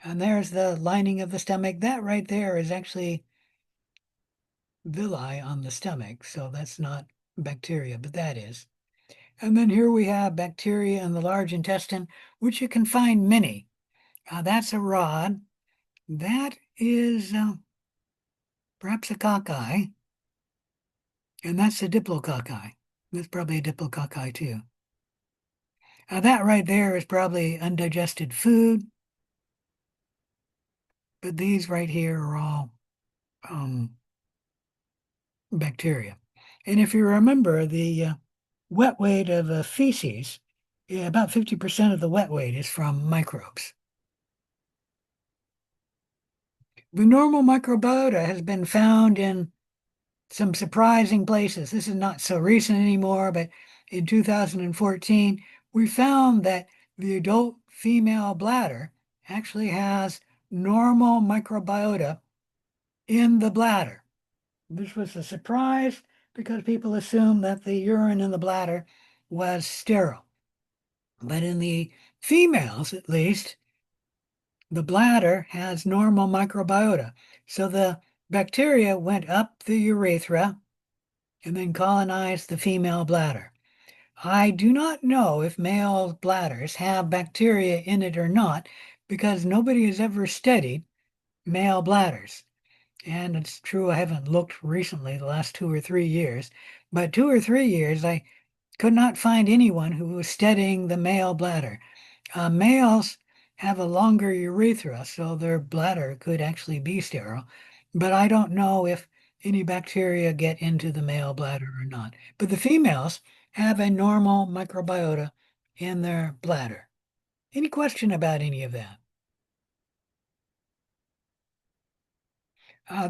And there's the lining of the stomach. That right there is actually villi on the stomach. So that's not bacteria, but that is. And then here we have bacteria in the large intestine, which you can find many. That's a rod. That is perhaps a cocci. And that's a diplococci. That's probably a diplococci too. That right there is probably undigested food. But these right here are all bacteria. And if you remember, the wet weight of feces, about 50% of the wet weight is from microbes. The normal microbiota has been found in some surprising places. This is not so recent anymore, but in 2014, we found that the adult female bladder actually has normal microbiota in the bladder. This was a surprise because people assumed that the urine in the bladder was sterile. But in the females, at least, the bladder has normal microbiota. So the bacteria went up the urethra and then colonized the female bladder. I do not know if male bladders have bacteria in it or not, because nobody has ever studied male bladders. And it's true, I haven't looked recently, the last 2 or 3 years, but 2 or 3 years, I could not find anyone who was studying the male bladder. Males have a longer urethra, so their bladder could actually be sterile, but I don't know if any bacteria get into the male bladder or not. But the females have a normal microbiota in their bladder. Any question about any of that?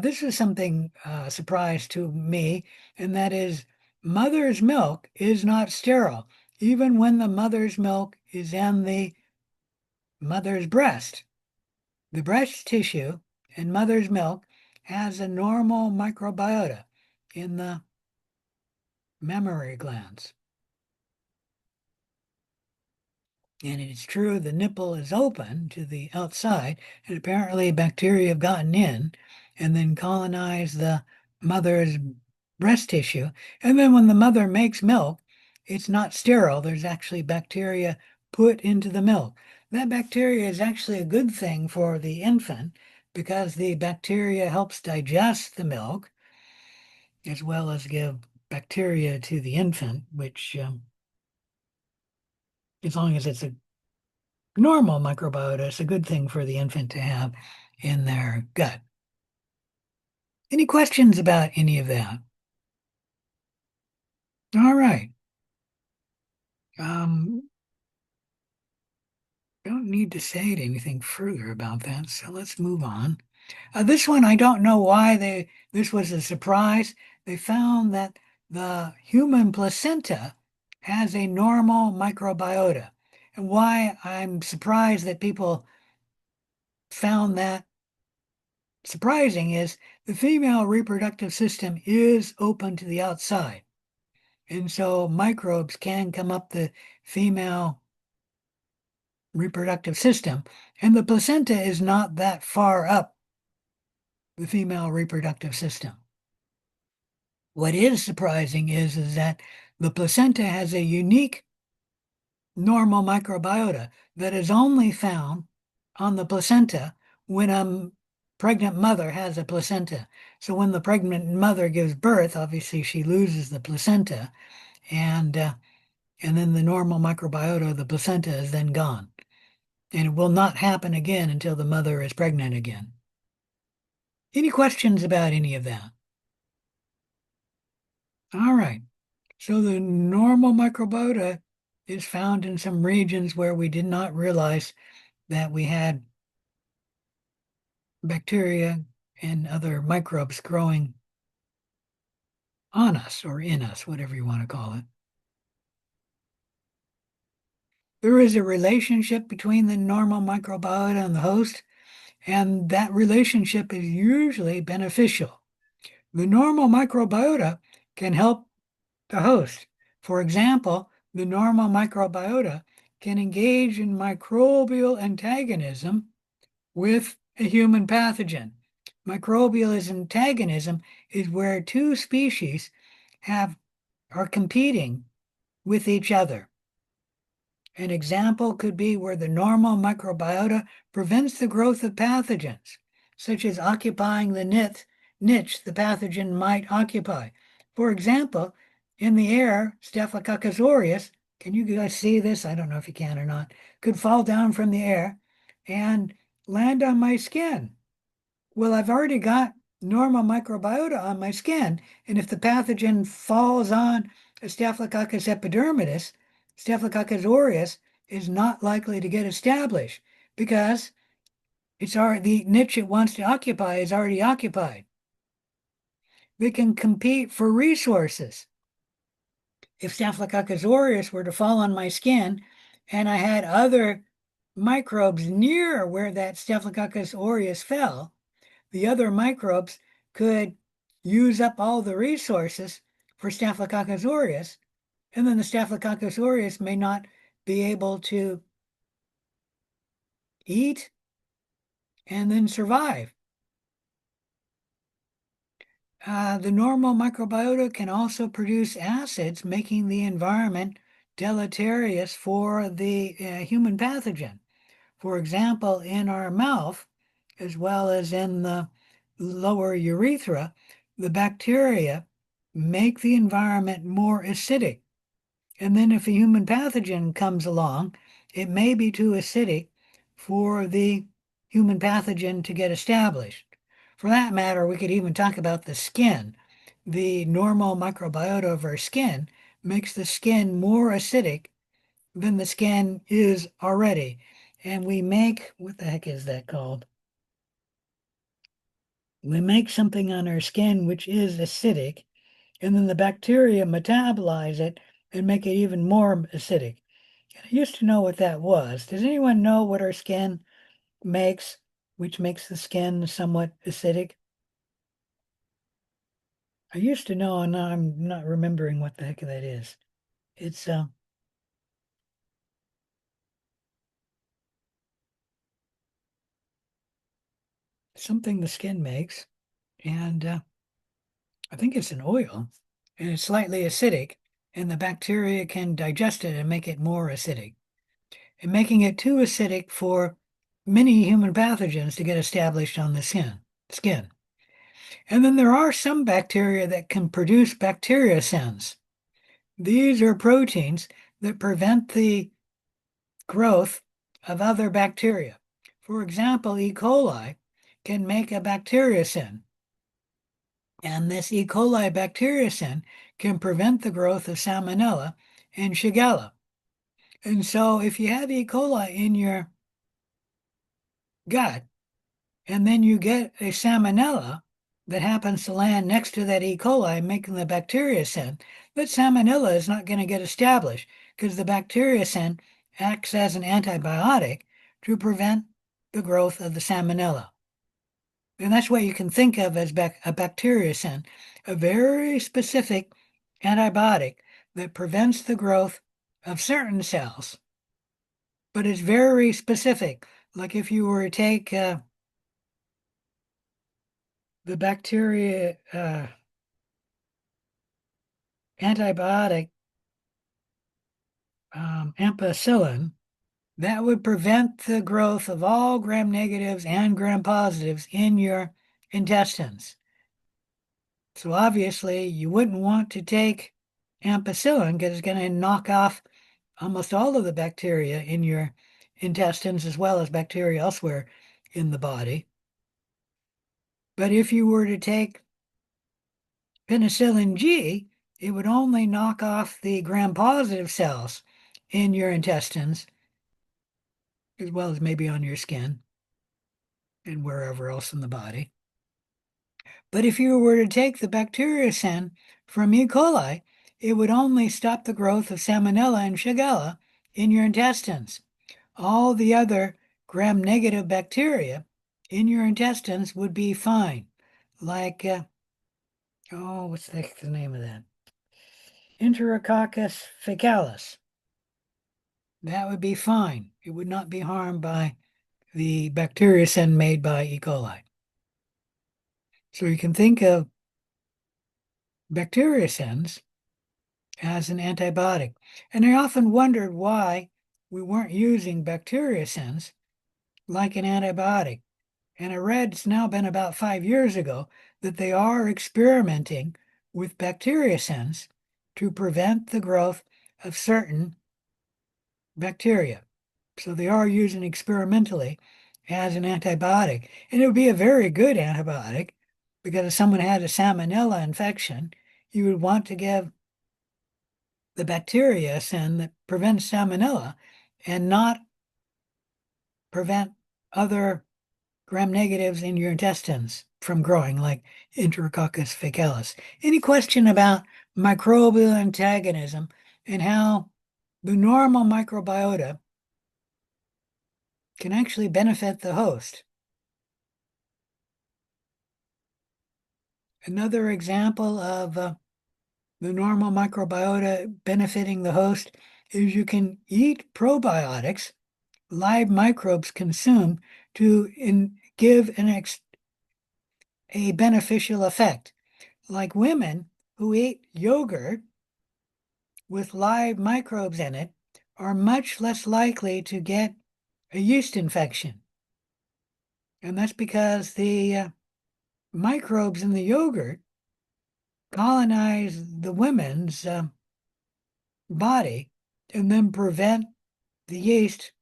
This is something surprise to me, and that is mother's milk is not sterile, even when the mother's milk is in the mother's breast. The breast tissue in mother's milk has a normal microbiota in the mammary glands. And it's true the nipple is open to the outside, and apparently bacteria have gotten in and then colonized the mother's breast tissue. And then when the mother makes milk, it's not sterile. There's actually bacteria put into the milk. That bacteria is actually a good thing for the infant because the bacteria helps digest the milk as well as give bacteria to the infant, which, as long as it's a normal microbiota, it's a good thing for the infant to have in their gut. Any questions about any of that? All right. Don't need to say anything further about that, so let's move on. This one, I don't know why this was a surprise. They found that the human placenta has a normal microbiota. And why I'm surprised that people found that surprising is the female reproductive system is open to the outside. And so microbes can come up the female reproductive system, and the placenta is not that far up the female reproductive system. What is surprising is that the placenta has a unique normal microbiota that is only found on the placenta when a pregnant mother has a placenta. So when the pregnant mother gives birth, obviously she loses the placenta, and then the normal microbiota of the placenta is then gone. And it will not happen again until the mother is pregnant again. Any questions about any of that? All right. So the normal microbiota is found in some regions where we did not realize that we had bacteria and other microbes growing on us or in us, whatever you want to call it. There is a relationship between the normal microbiota and the host, and that relationship is usually beneficial. The normal microbiota can help the host. For example, the normal microbiota can engage in microbial antagonism with a human pathogen. Microbial antagonism is where two species are competing with each other. An example could be where the normal microbiota prevents the growth of pathogens, such as occupying the niche the pathogen might occupy. For example, in the air, Staphylococcus aureus, can you guys see this? I don't know if you can or not, could fall down from the air and land on my skin. Well, I've already got normal microbiota on my skin, and if the pathogen falls on a Staphylococcus epidermidis, Staphylococcus aureus is not likely to get established because the niche it wants to occupy is already occupied. They can compete for resources. If Staphylococcus aureus were to fall on my skin and I had other microbes near where that Staphylococcus aureus fell, the other microbes could use up all the resources for Staphylococcus aureus, and then the Staphylococcus aureus may not be able to eat and then survive. The normal microbiota can also produce acids, making the environment deleterious for the human pathogen. For example, in our mouth, as well as in the lower urethra, the bacteria make the environment more acidic. And then if a human pathogen comes along, it may be too acidic for the human pathogen to get established. For that matter, we could even talk about the skin. The normal microbiota of our skin makes the skin more acidic than the skin is already. And we make, what the heck is that called? We make something on our skin which is acidic, and then the bacteria metabolize it and make it even more acidic. And I used to know what that was. Does anyone know what our skin makes, which makes the skin somewhat acidic? I used to know, and now I'm not remembering what the heck that is. It's something the skin makes, and I think it's an oil, and it's slightly acidic, and the bacteria can digest it and make it more acidic, and making it too acidic for many human pathogens to get established on the skin. And then there are some bacteria that can produce bacteriocins. These are proteins that prevent the growth of other bacteria. For example, E. coli can make a bacteriocin. And this E. coli bacteriocin can prevent the growth of Salmonella and Shigella. And so if you have E. coli in your gut, and then you get a Salmonella that happens to land next to that E. coli, making the bacteriocin, that Salmonella is not going to get established because the bacteriocin acts as an antibiotic to prevent the growth of the Salmonella. And that's what you can think of as a bacteriocin, a very specific antibiotic that prevents the growth of certain cells, but it's very specific. Like if you were to take the bacteria antibiotic ampicillin, that would prevent the growth of all gram negatives and gram positives in your intestines. So obviously you wouldn't want to take ampicillin because it's going to knock off almost all of the bacteria in your intestines as well as bacteria elsewhere in the body. But if you were to take penicillin G, it would only knock off the gram-positive cells in your intestines, as well as maybe on your skin and wherever else in the body. But if you were to take the bacteriocin from E. coli, it would only stop the growth of Salmonella and Shigella in your intestines. All the other gram-negative bacteria in your intestines would be fine. Like, what's the name of that? Enterococcus faecalis. That would be fine. It would not be harmed by the bacteriocin made by E. coli. So you can think of bacteriocins as an antibiotic. And I often wondered why we weren't using bacteriocins like an antibiotic. And I read it's now been about 5 years ago that they are experimenting with bacteriocins to prevent the growth of certain bacteria. So they are using experimentally as an antibiotic. And it would be a very good antibiotic because if someone had a salmonella infection, you would want to give the bacteriocin that prevents salmonella and not prevent other gram negatives in your intestines from growing, like Enterococcus faecalis. Any question about microbial antagonism and how the normal microbiota can actually benefit the host? Another example of the normal microbiota benefiting the host is you can eat probiotics, live microbes consumed, to give a beneficial effect. Like women who eat yogurt with live microbes in it are much less likely to get a yeast infection. And that's because the microbes in the yogurt colonize the women's body and then prevent the yeast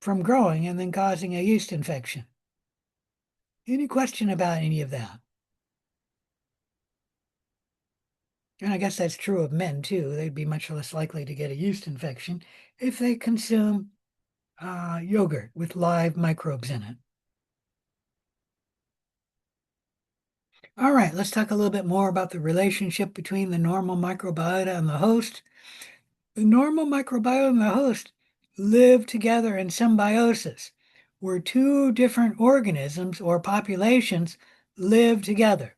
from growing and then causing a yeast infection. Any question about any of that? And I guess that's true of men too. They'd be much less likely to get a yeast infection if they consume yogurt with live microbes in it. All right, let's talk a little bit more about the relationship between the normal microbiota and the host. The normal microbiota and the host live together in symbiosis, where two different organisms or populations live together.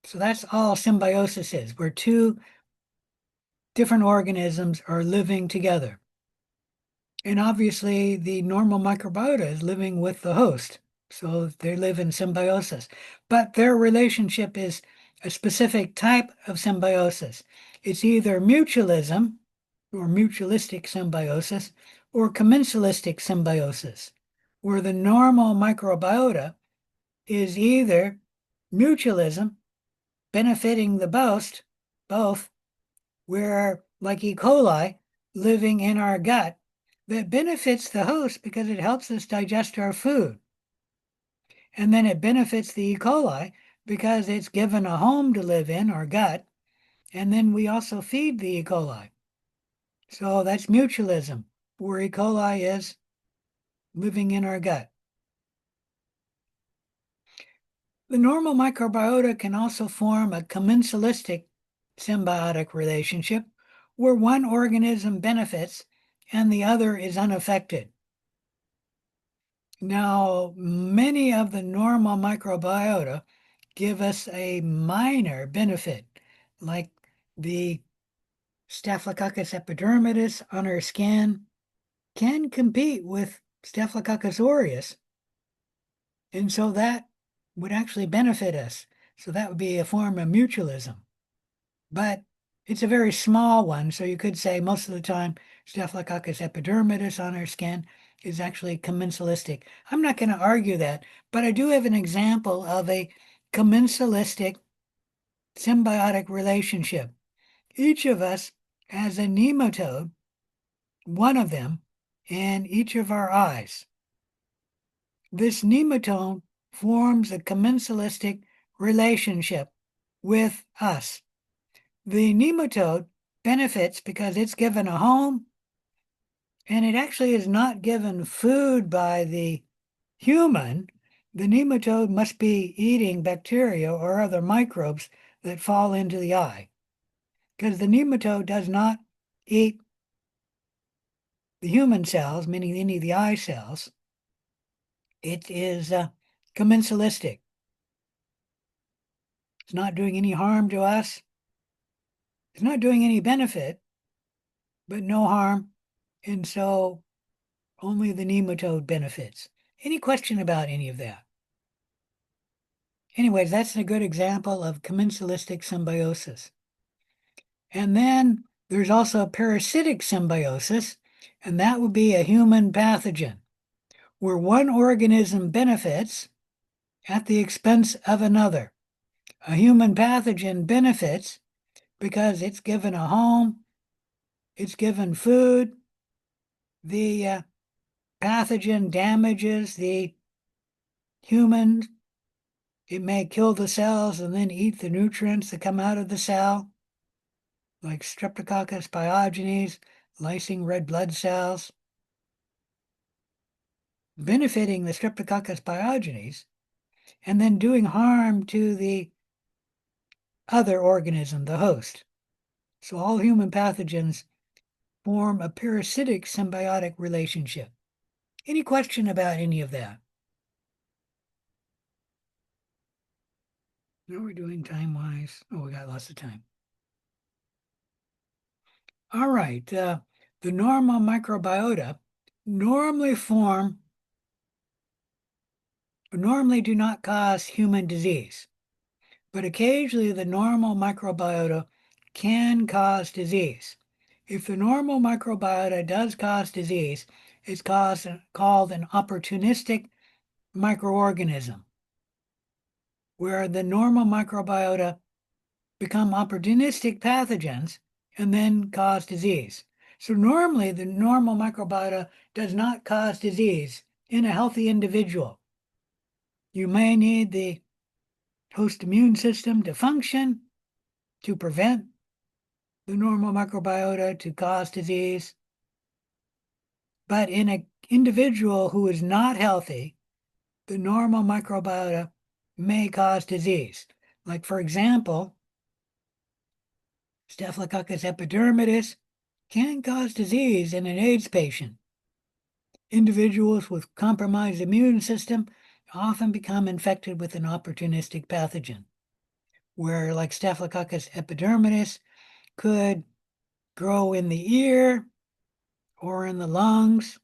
So that's all symbiosis is, where two different organisms are living together. And obviously, the normal microbiota is living with the host. So they live in symbiosis. But their relationship is a specific type of symbiosis. It's either mutualism or mutualistic symbiosis or commensalistic symbiosis, where the normal microbiota is either mutualism, benefiting the both, where like E. coli living in our gut, that benefits the host because it helps us digest our food. And then it benefits the E. coli because it's given a home to live in, our gut, and then we also feed the E. coli. So that's mutualism, where E. coli is living in our gut. The normal microbiota can also form a commensalistic symbiotic relationship where one organism benefits and the other is unaffected. Now, many of the normal microbiota give us a minor benefit, like the Staphylococcus epidermidis on our skin can compete with Staphylococcus aureus. And so that would actually benefit us. So that would be a form of mutualism. But it's a very small one. So you could say most of the time Staphylococcus epidermidis on our skin is actually commensalistic. I'm not going to argue that, but I do have an example of a commensalistic symbiotic relationship. Each of us has a nematode, one of them, in each of our eyes. This nematode forms a commensalistic relationship with us. The nematode benefits because it's given a home, and it actually is not given food by the human. The nematode must be eating bacteria or other microbes that fall into the eye, because the nematode does not eat the human cells, meaning any of the eye cells. It is commensalistic. It's not doing any harm to us. It's not doing any benefit, but no harm. And so only the nematode benefits. Any question about any of that? Anyways, that's a good example of commensalistic symbiosis. And then there's also parasitic symbiosis, and that would be a human pathogen, where one organism benefits at the expense of another. A human pathogen benefits because it's given a home, it's given food. The pathogen damages the human. It may kill the cells and then eat the nutrients that come out of the cell, like Streptococcus pyogenes, lysing red blood cells, benefiting the Streptococcus pyogenes, and then doing harm to the other organism, the host. So all human pathogens form a parasitic symbiotic relationship. Any question about any of that? How are we doing time-wise? Oh, we got lots of time. All right. The normal microbiota normally do not cause human disease, but occasionally the normal microbiota can cause disease. If the normal microbiota does cause disease, it's called an opportunistic microorganism. where the normal microbiota become opportunistic pathogens and then cause disease. So normally the normal microbiota does not cause disease in a healthy individual. You may need the host immune system to function to prevent the normal microbiota to cause disease. But in an individual who is not healthy, the normal microbiota may cause disease. Like, for example, Staphylococcus epidermidis can cause disease in an AIDS patient. Individuals with compromised immune system often become infected with an opportunistic pathogen, where like Staphylococcus epidermidis could grow in the ear or in the lungs,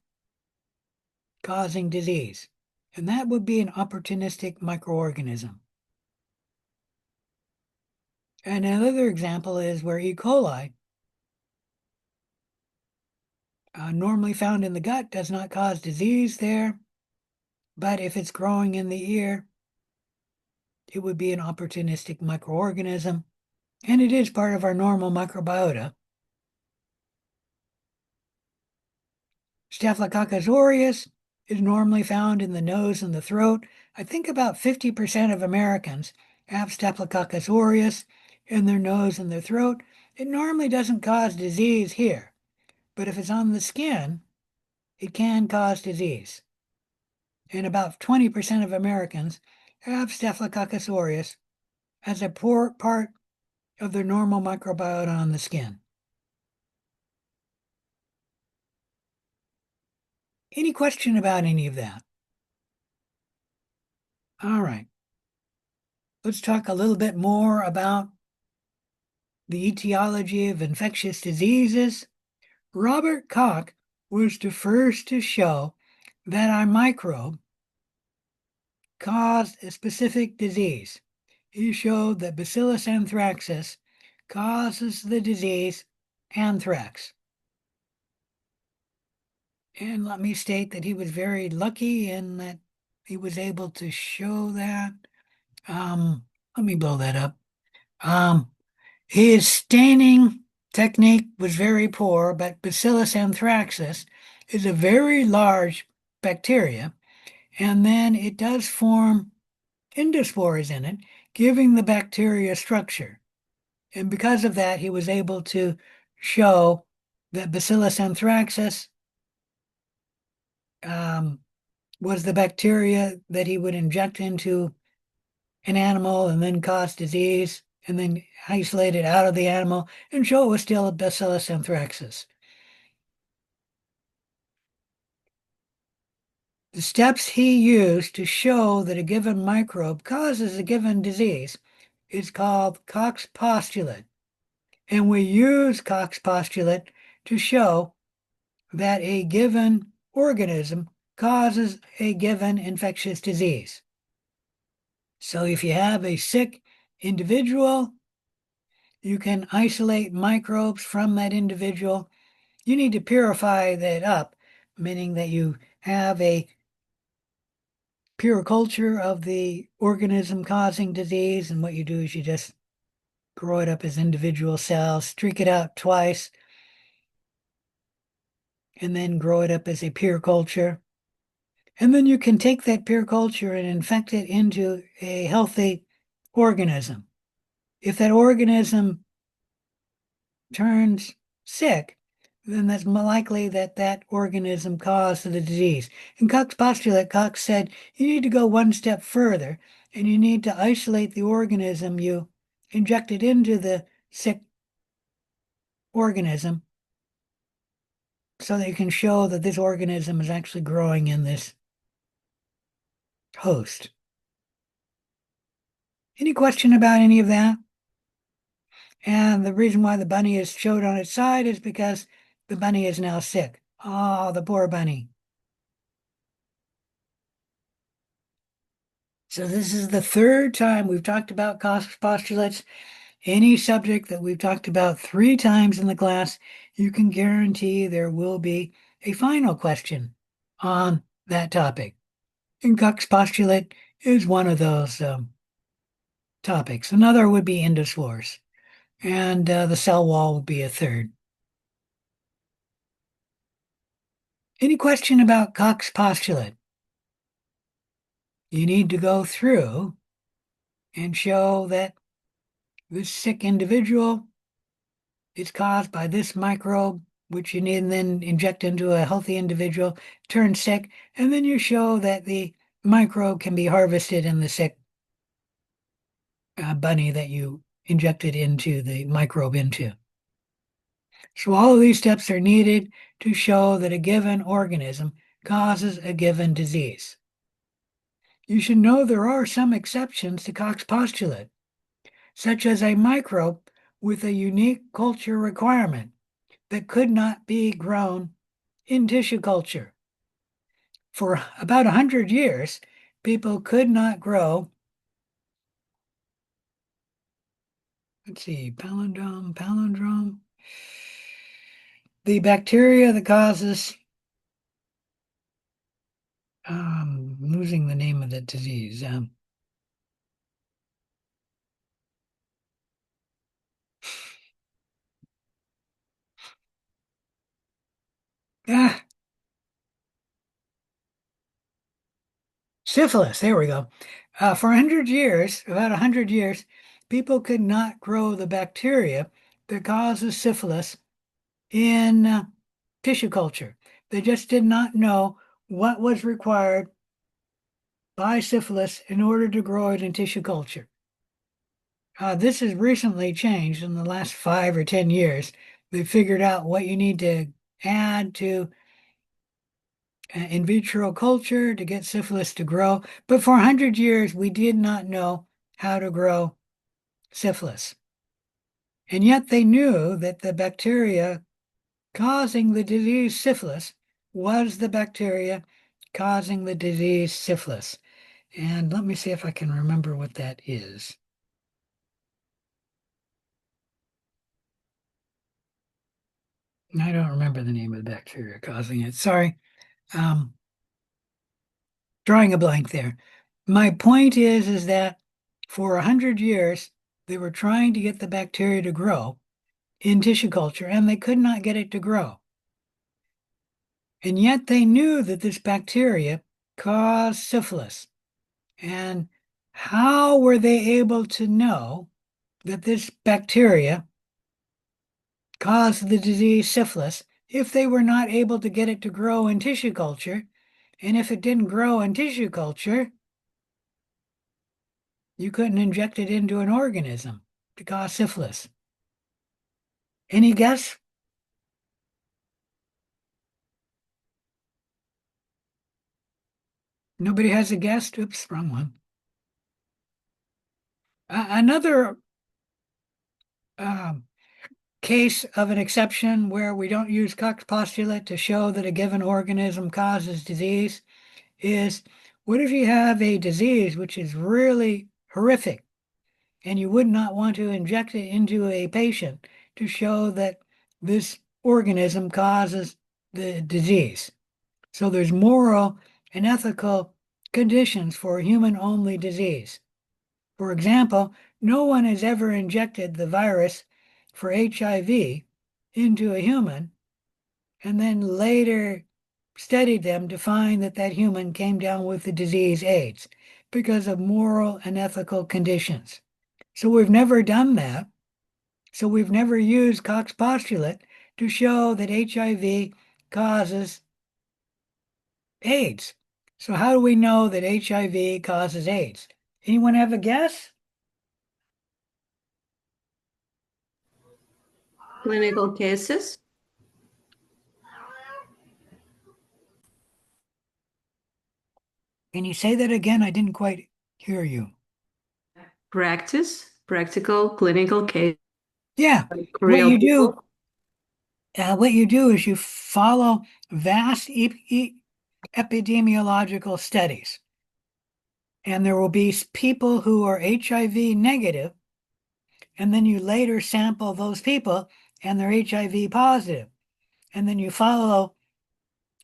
causing disease. And that would be an opportunistic microorganism. And another example is where E. coli, normally found in the gut, does not cause disease there, but if it's growing in the ear, it would be an opportunistic microorganism, and it is part of our normal microbiota. Staphylococcus aureus is normally found in the nose and the throat. I think about 50% of Americans have Staphylococcus aureus in their nose and their throat. It normally doesn't cause disease here, but if it's on the skin, it can cause disease. And about 20% of Americans have Staphylococcus aureus as a poor part of their normal microbiota on the skin. Any question about any of that? All right. Let's talk a little bit more about the etiology of infectious diseases. Robert Koch was the first to show that a microbe caused a specific disease. He showed that Bacillus anthracis causes the disease anthrax. And let me state that he was very lucky in that he was able to show that. Let me blow that up. His staining technique was very poor, but Bacillus anthracis is a very large bacteria, and then it does form endospores in it, giving the bacteria structure. And because of that, he was able to show that Bacillus anthracis was the bacteria that he would inject into an animal and then cause disease, and then isolate it out of the animal and show it was still a Bacillus anthracis. The steps he used to show that a given microbe causes a given disease is called Koch's postulate. And we use Koch's postulate to show that a given organism causes a given infectious disease. So if you have a sick individual, you can isolate microbes from that individual. You need to purify that up, meaning that you have a pure culture of the organism causing disease. And what you do is you just grow it up as individual cells, streak it out twice, and then grow it up as a pure culture. And then you can take that pure culture and infect it into a healthy organism. If that organism turns sick, then that's more likely that that organism caused the disease. In Koch's postulate, Koch said you need to go one step further, and you need to isolate the organism you injected into the sick organism so that you can show that this organism is actually growing in this host. Any question about any of that? And the reason why the bunny is showed on its side is because the bunny is now sick. Oh, the poor bunny. So this is the third time we've talked about Koch's postulates. Any subject that we've talked about 3 times in the class, you can guarantee there will be a final question on that topic. And Koch's postulate is one of those topics. Another would be endospores, and the cell wall would be a third. Any question about Koch's postulate? You need to go through and show that this sick individual is caused by this microbe, which you need then inject into a healthy individual, turn sick, and then you show that the microbe can be harvested in the sick bunny that you injected into the microbe into. So all of these steps are needed to show that a given organism causes a given disease. You should know there are some exceptions to Koch's postulate, such as a microbe with a unique culture requirement that could not be grown in tissue culture. For about 100 years, people could not grow, let's see, palindrome, the bacteria that causes, losing the name of the disease. Syphilis, there we go. For 100 years, about 100 years, people could not grow the bacteria that causes syphilis in tissue culture. They just did not know what was required by syphilis in order to grow it in tissue culture. This has recently changed in the last 5 or 10 years. They figured out what you need to add to in vitro culture to get syphilis to grow. But for 100 years, we did not know how to grow syphilis. And yet they knew that the bacteria causing the disease syphilis was the bacteria causing the disease syphilis. And let me see if I can remember what that is. I don't remember the name of the bacteria causing it. Sorry. Drawing a blank there. My point is that for 100 years, they were trying to get the bacteria to grow in tissue culture, and they could not get it to grow. And yet they knew that this bacteria caused syphilis. And how were they able to know that this bacteria caused the disease syphilis if they were not able to get it to grow in tissue culture? And if it didn't grow in tissue culture, you couldn't inject it into an organism to cause syphilis. Any guess? Nobody has a guess? Oops, wrong one. Another case of an exception where we don't use Koch's postulate to show that a given organism causes disease is, what if you have a disease which is really horrific and you would not want to inject it into a patient to show that this organism causes the disease? So there's moral and ethical conditions for human-only disease. For example, no one has ever injected the virus for HIV into a human and then later studied them to find that that human came down with the disease AIDS because of moral and ethical conditions. So we've never done that. So we've never used Koch's postulate to show that HIV causes AIDS. So how do we know that HIV causes AIDS? Anyone have a guess? Clinical cases. Can you say that again? I didn't quite hear you. Practical clinical case. Yeah, Real what you do is you follow vast epidemiological studies. And there will be people who are HIV negative, and then you later sample those people and they're HIV positive. And then you follow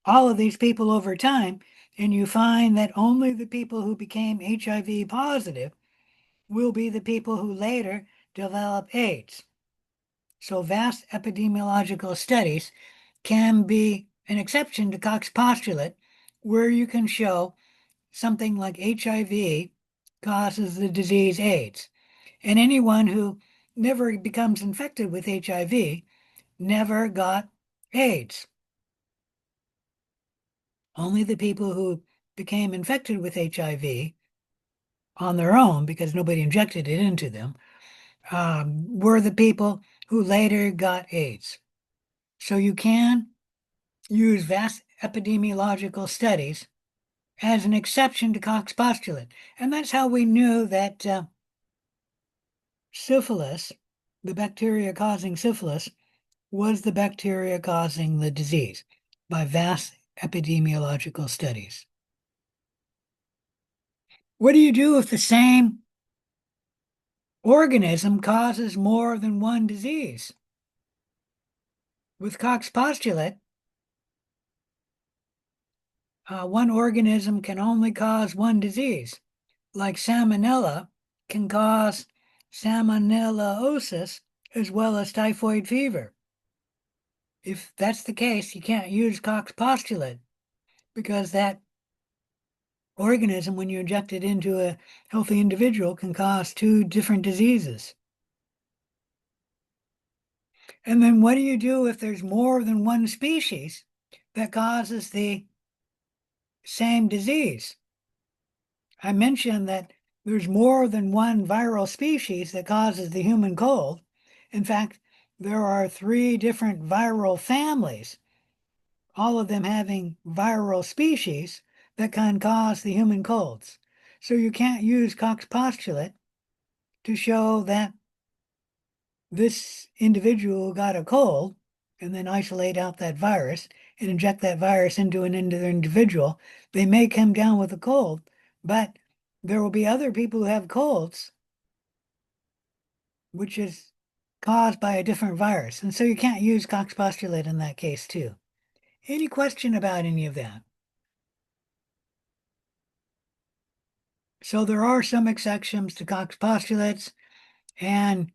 all of these people over time, and you find that only the people who became HIV positive will be the people who later develop AIDS. So vast epidemiological studies can be an exception to Koch's postulate, where you can show something like HIV causes the disease AIDS. And anyone who never becomes infected with HIV never got AIDS. Only the people who became infected with HIV on their own, because nobody injected it into them, were the people who later got AIDS. So you can use vast epidemiological studies as an exception to Koch's postulate. And that's how we knew that syphilis, the bacteria causing syphilis, was the bacteria causing the disease by vast epidemiological studies. What do you do if the same organism causes more than one disease? With Koch's postulate, one organism can only cause one disease, like salmonella can cause salmonellosis as well as typhoid fever. If that's the case, you can't use Koch's postulate, because that organism, when you inject it into a healthy individual, can cause two different diseases. And then what do you do if there's more than one species that causes the same disease? I mentioned that there's more than one viral species that causes the human cold. In fact, there are 3 different viral families, all of them having viral species that can cause the human colds. So you can't use Koch's postulate to show that this individual got a cold and then isolate out that virus and inject that virus into an individual. They may come down with a cold, but there will be other people who have colds, which is caused by a different virus. And so you can't use Koch's postulate in that case too. Any question about any of that? So there are some exceptions to Koch's postulates, and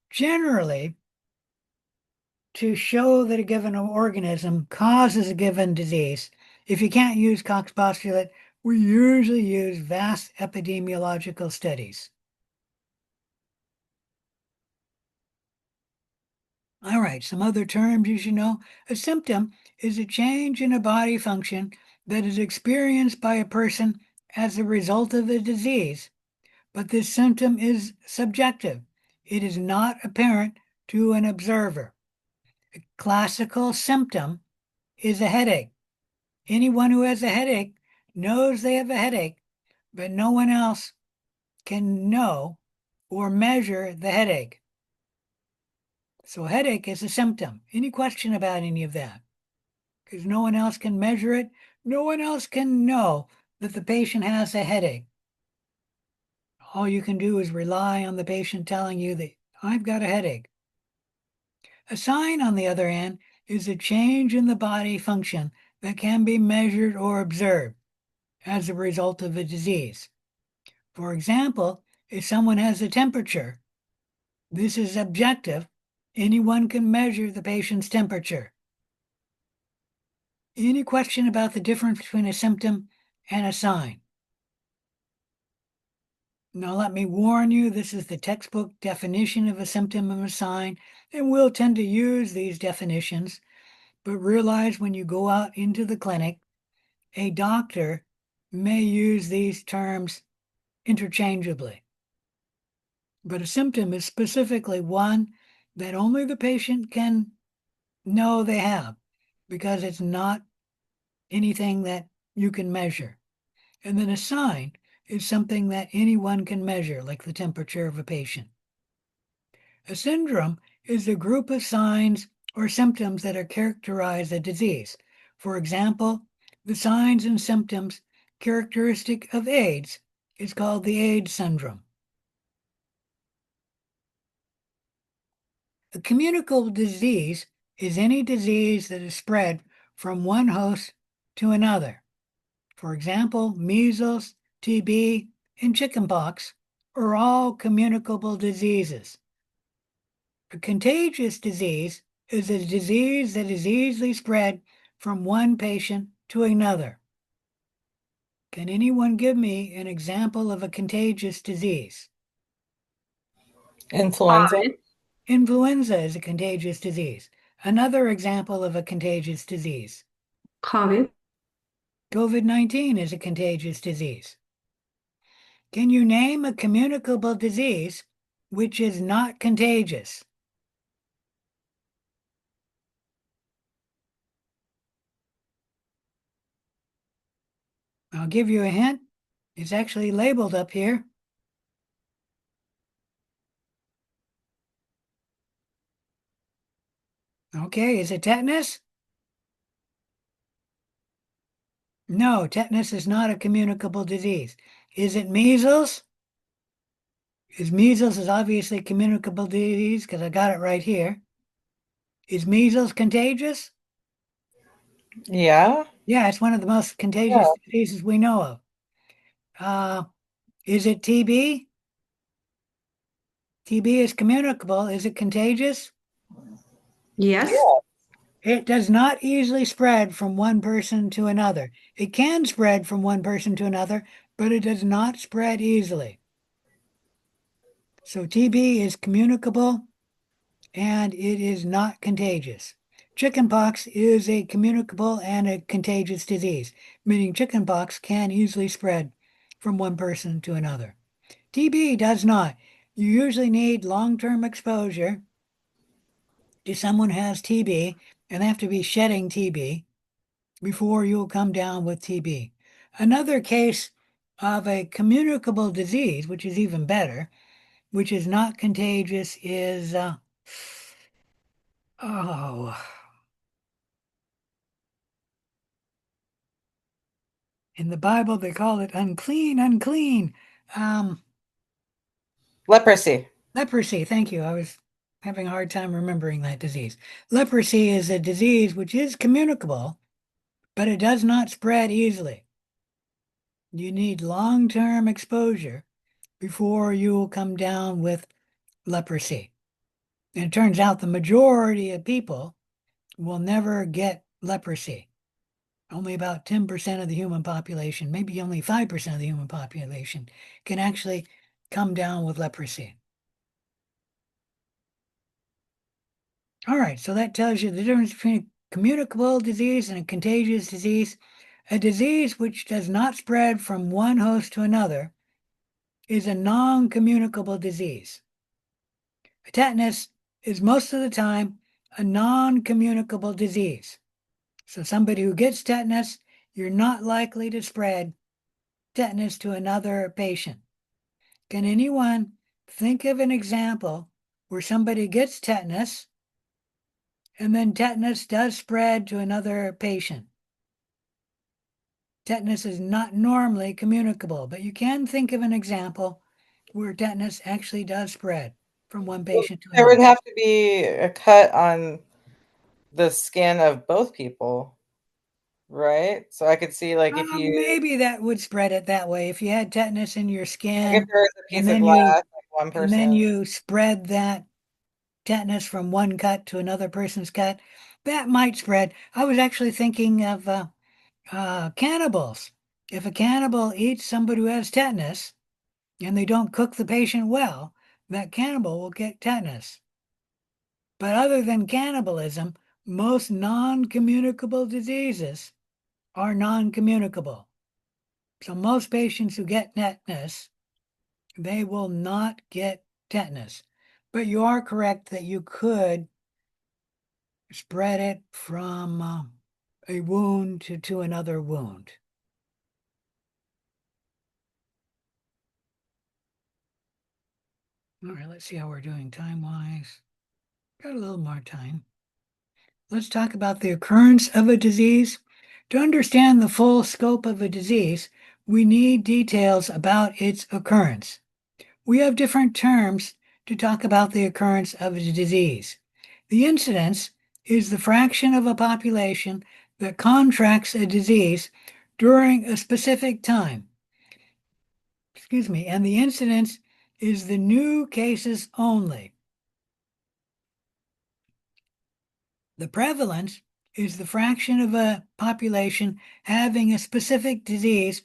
generally, to show that a given organism causes a given disease, if you can't use Koch's postulate, we usually use vast epidemiological studies. All right, some other terms you should know. A symptom is a change in a body function that is experienced by a person as a result of a disease, but this symptom is subjective. It is not apparent to an observer. A classical symptom is a headache. Anyone who has a headache knows they have a headache, but no one else can know or measure the headache. So a headache is a symptom. Any question about any of that? Because no one else can measure it. No one else can know that the patient has a headache. All you can do is rely on the patient telling you that I've got a headache. A sign, on the other hand, is a change in the body function that can be measured or observed as a result of a disease. For example, if someone has a temperature, this is objective. Anyone can measure the patient's temperature. Any question about the difference between a symptom and a sign? Now, let me warn you, this is the textbook definition of a symptom and a sign, and we'll tend to use these definitions, but realize when you go out into the clinic, a doctor may use these terms interchangeably. But a symptom is specifically one that only the patient can know they have, because it's not anything that you can measure. And then a sign is something that anyone can measure, like the temperature of a patient. A syndrome is a group of signs or symptoms that are characterize a disease. For example, the signs and symptoms characteristic of AIDS is called the AIDS syndrome. A communicable disease is any disease that is spread from one host to another. For example, measles, TB, and chickenpox are all communicable diseases. A contagious disease is a disease that is easily spread from one patient to another. Can anyone give me an example of a contagious disease? Influenza. Influenza is a contagious disease. Another example of a contagious disease. COVID. COVID-19 is a contagious disease. Can you name a communicable disease which is not contagious? I'll give you a hint. It's actually labeled up here. Okay, is it tetanus? No, tetanus is not a communicable disease. Is it measles? Measles is obviously a communicable disease because I got it right here. Is measles contagious? Yeah. Yeah, it's one of the most contagious diseases we know of. Is it TB? TB is communicable. Is it contagious? Yes. It does not easily spread from one person to another. It can spread from one person to another, but it does not spread easily. So TB is communicable and it is not contagious. Chickenpox is a communicable and a contagious disease, meaning chickenpox can easily spread from one person to another. TB does not. You usually need long-term exposure to someone who has TB, and they have to be shedding TB before you'll come down with TB. Another case of a communicable disease, which is even better, which is not contagious, is in the Bible they call it unclean, unclean. Leprosy. Leprosy, thank you. I was having a hard time remembering that disease. Leprosy is a disease which is communicable, but it does not spread easily. You need long-term exposure before you will come down with leprosy. And it turns out the majority of people will never get leprosy. Only about 10% of the human population, maybe only 5% of the human population, can actually come down with leprosy. All right, so that tells you the difference between a communicable disease and a contagious disease. A disease which does not spread from one host to another is a non-communicable disease. Tetanus is most of the time a non-communicable disease. So somebody who gets tetanus, you're not likely to spread tetanus to another patient. Can anyone think of an example where somebody gets tetanus and then tetanus does spread to another patient? Tetanus is not normally communicable, but you can think of an example where tetanus actually does spread from one patient to There another. would have to be a cut on the skin of both people, right? So I could see, like, if you Maybe that would spread it that way. If you had tetanus in your like skin if there was a and piece of then glass, like one and then person. you spread that tetanus from one cut to another person's cut, that might spread. I was actually thinking of cannibals. If a cannibal eats somebody who has tetanus and they don't cook the patient well, that cannibal will get tetanus. But other than cannibalism, most non-communicable diseases are non-communicable. So most patients who get tetanus, they will not get tetanus. But you are correct that you could spread it from a wound to another wound. All right, let's see how we're doing time-wise. Got a little more time. Let's talk about the occurrence of a disease. To understand the full scope of a disease, we need details about its occurrence. We have different terms to talk about the occurrence of a disease. The incidence is the fraction of a population that contracts a disease during a specific time. And the incidence is the new cases only. The prevalence is the fraction of a population having a specific disease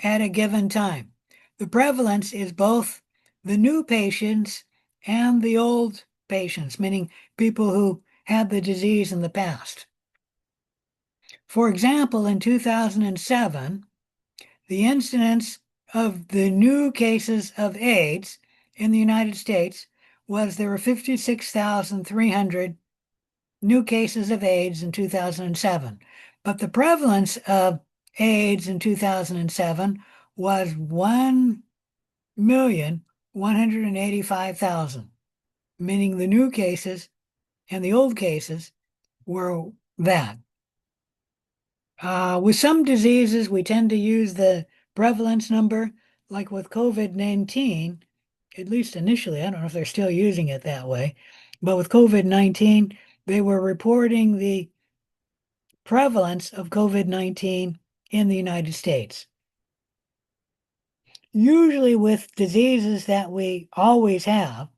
at a given time. The prevalence is both the new patients and the old patients, meaning people who had the disease in the past. For example, in 2007, the incidence of the new cases of AIDS in the United States was there were 56,300 new cases of AIDS in 2007. But the prevalence of AIDS in 2007 was 1,185,000, meaning the new cases and the old cases were that. With some diseases, we tend to use the prevalence number, like with COVID-19, at least initially. I don't know if they're still using it that way, but with COVID-19, they were reporting the prevalence of COVID-19 in the United States. Usually with diseases that we always have,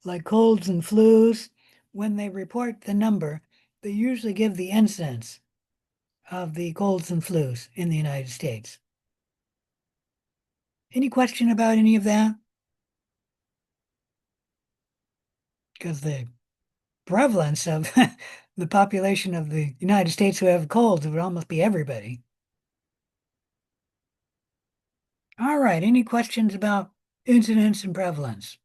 like colds and flus, when they report the number, they usually give the incidence of the colds and flus in the United States. Any question about any of that? Because the prevalence of the population of the United States who have colds would almost be everybody. All right, any questions about incidence and prevalence?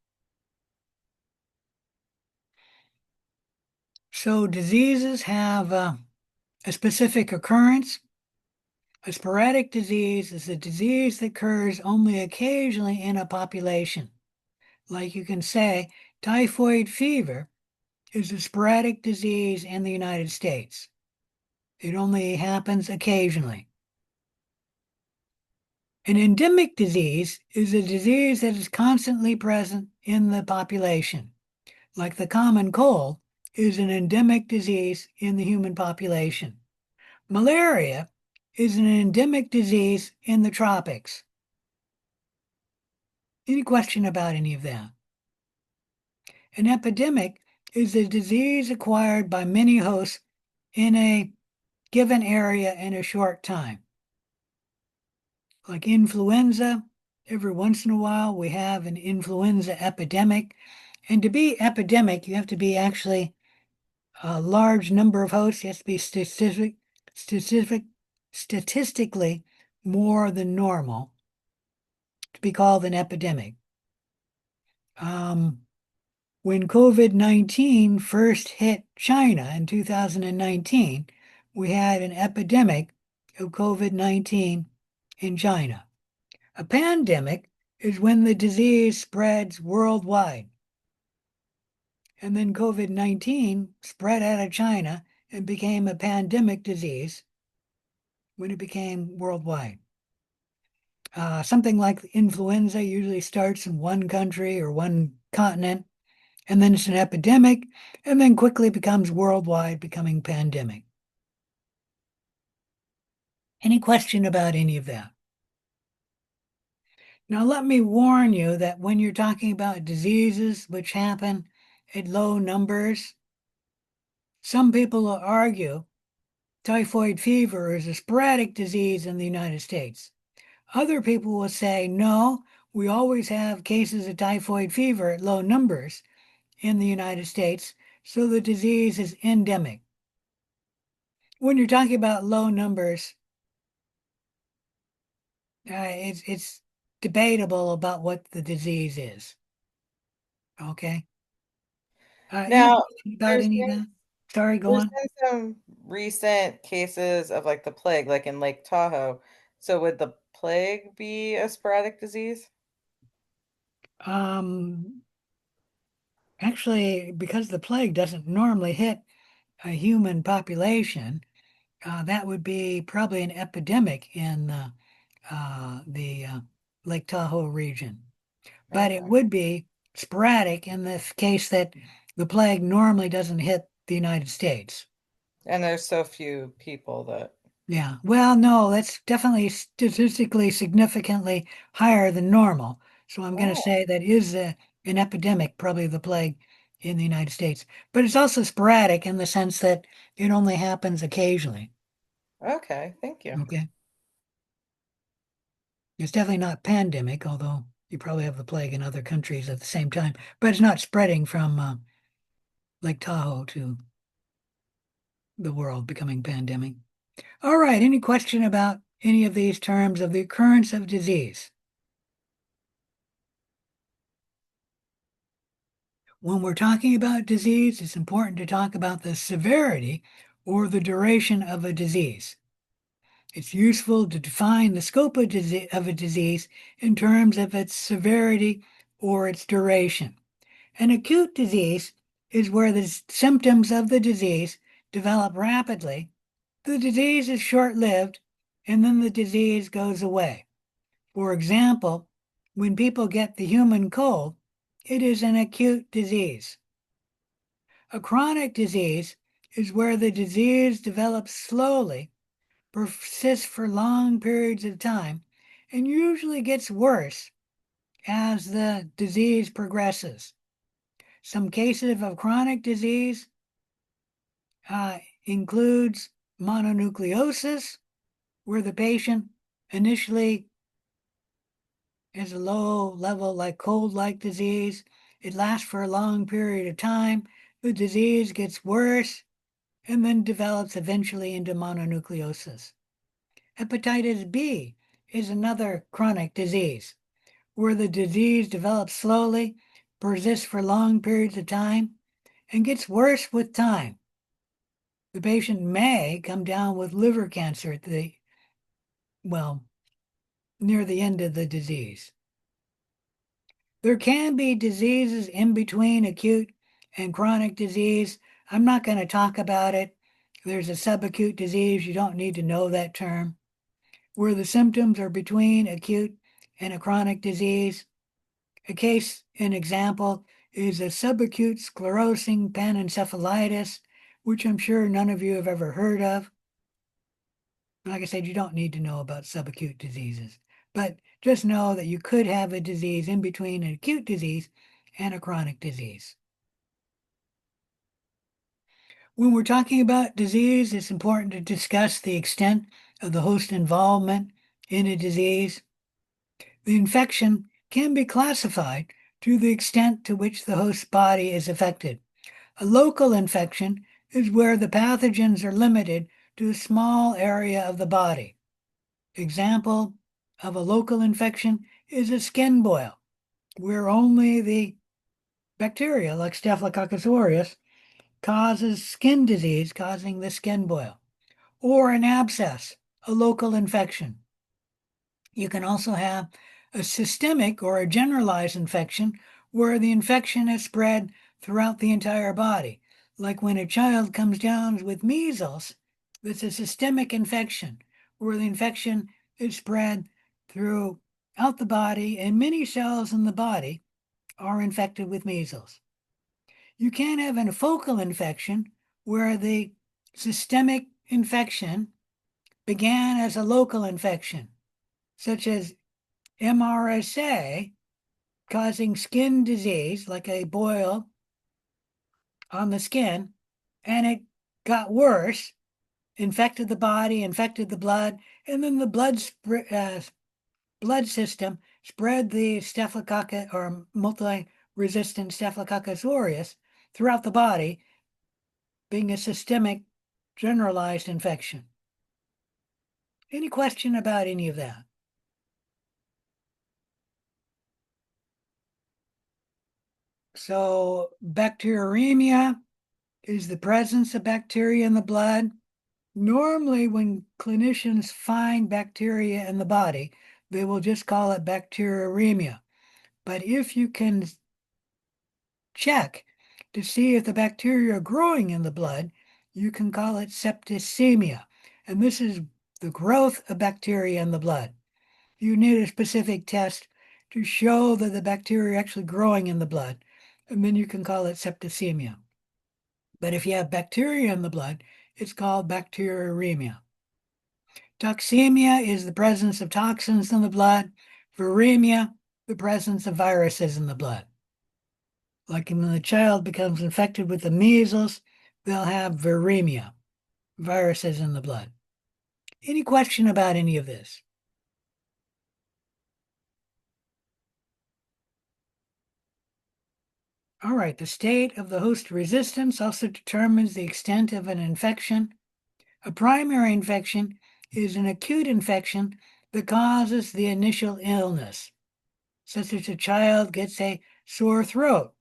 So diseases have a specific occurrence. A sporadic disease is a disease that occurs only occasionally in a population. Like you can say, typhoid fever is a sporadic disease in the United States. It only happens occasionally. An endemic disease is a disease that is constantly present in the population. Like the common cold is an endemic disease in the human population. Malaria is an endemic disease in the tropics. Any question about any of that? An epidemic is a disease acquired by many hosts in a given area in a short time. Like influenza, every once in a while we have an influenza epidemic. And to be epidemic, you have to be actually a large number of hosts. It has to be statistically more than normal to be called an epidemic. When COVID-19 first hit China in 2019, we had an epidemic of COVID-19 in China. A pandemic is when the disease spreads worldwide. And then COVID-19 spread out of China and became a pandemic disease when it became worldwide. Something like influenza usually starts in one country or one continent, and then it's an epidemic, and then quickly becomes worldwide, becoming pandemic. Any question about any of that? Now, let me warn you that when you're talking about diseases which happen at low numbers, some people will argue typhoid fever is a sporadic disease in the United States. Other people will say, no, we always have cases of typhoid fever at low numbers in the United States, so the disease is endemic. When you're talking about low numbers, it's debatable about what the disease is. Okay. Now, about there's any of been- that? Sorry, go There's on. been some recent cases of like the plague, like in Lake Tahoe. So would the plague be a sporadic disease? Actually, because the plague doesn't normally hit a human population, that would be probably an epidemic in the Lake Tahoe region. But it Okay. would be sporadic in the case that the plague normally doesn't hit the United States. And there's so few people that. Yeah. Well, no, that's definitely statistically significantly higher than normal. So I'm going to Oh. say that is an epidemic, probably the plague in the United States. But it's also sporadic in the sense that it only happens occasionally. Okay, thank you. Okay. It's definitely not pandemic, although you probably have the plague in other countries at the same time. But it's not spreading from Lake Tahoe to the world, becoming pandemic. All right. Any question about any of these terms of the occurrence of disease? When we're talking about disease, it's important to talk about the severity or the duration of a disease. It's useful to define the scope of a disease in terms of its severity or its duration. An acute disease is where the symptoms of the disease develop rapidly. The disease is short-lived, and then the disease goes away. For example, when people get the human cold, it is an acute disease. A chronic disease is where the disease develops slowly, persists for long periods of time, and usually gets worse as the disease progresses. Some cases of chronic disease includes mononucleosis, where the patient initially has a low level like cold-like disease. It lasts for a long period of time. The disease gets worse and then develops eventually into mononucleosis. Hepatitis B is another chronic disease where the disease develops slowly, persists for long periods of time, and gets worse with time. The patient may come down with liver cancer at near the end of the disease. There can be diseases in between acute and chronic disease. I'm not going to talk about it. There's a subacute disease. You don't need to know that term. Where the symptoms are between acute and a chronic disease. An example is a subacute sclerosing panencephalitis, which I'm sure none of you have ever heard of. Like I said, you don't need to know about subacute diseases, but just know that you could have a disease in between an acute disease and a chronic disease. When we're talking about disease, it's important to discuss the extent of the host involvement in a disease. The infection can be classified to the extent to which the host body is affected. A local infection is where the pathogens are limited to a small area of the body. Example of a local infection is a skin boil, where only the bacteria, like Staphylococcus aureus, causes skin disease, causing the skin boil, or an abscess, a local infection. You can also have a systemic or a generalized infection where the infection is spread throughout the entire body. Like when a child comes down with measles, it's a systemic infection where the infection is spread throughout the body, and many cells in the body are infected with measles. You can have a focal infection where the systemic infection began as a local infection, such as MRSA, causing skin disease, like a boil on the skin, and it got worse, infected the body, infected the blood, and then the blood system spread the Staphylococcus or multi-resistant Staphylococcus aureus throughout the body, being a systemic generalized infection. Any question about any of that? So bacteremia is the presence of bacteria in the blood. Normally, when clinicians find bacteria in the body, they will just call it bacteremia. But if you can check to see if the bacteria are growing in the blood, you can call it septicemia. And this is the growth of bacteria in the blood. You need a specific test to show that the bacteria are actually growing in the blood, and then you can call it septicemia. But if you have bacteria in the blood, it's called bacteremia. Toxemia is the presence of toxins in the blood. Viremia the presence of viruses in the blood. Like when the child becomes infected with the measles, they'll have viremia, viruses in the blood. Any question about any of this? All right, the state of the host resistance also determines the extent of an infection. A primary infection is an acute infection that causes the initial illness, such as a child gets a sore throat.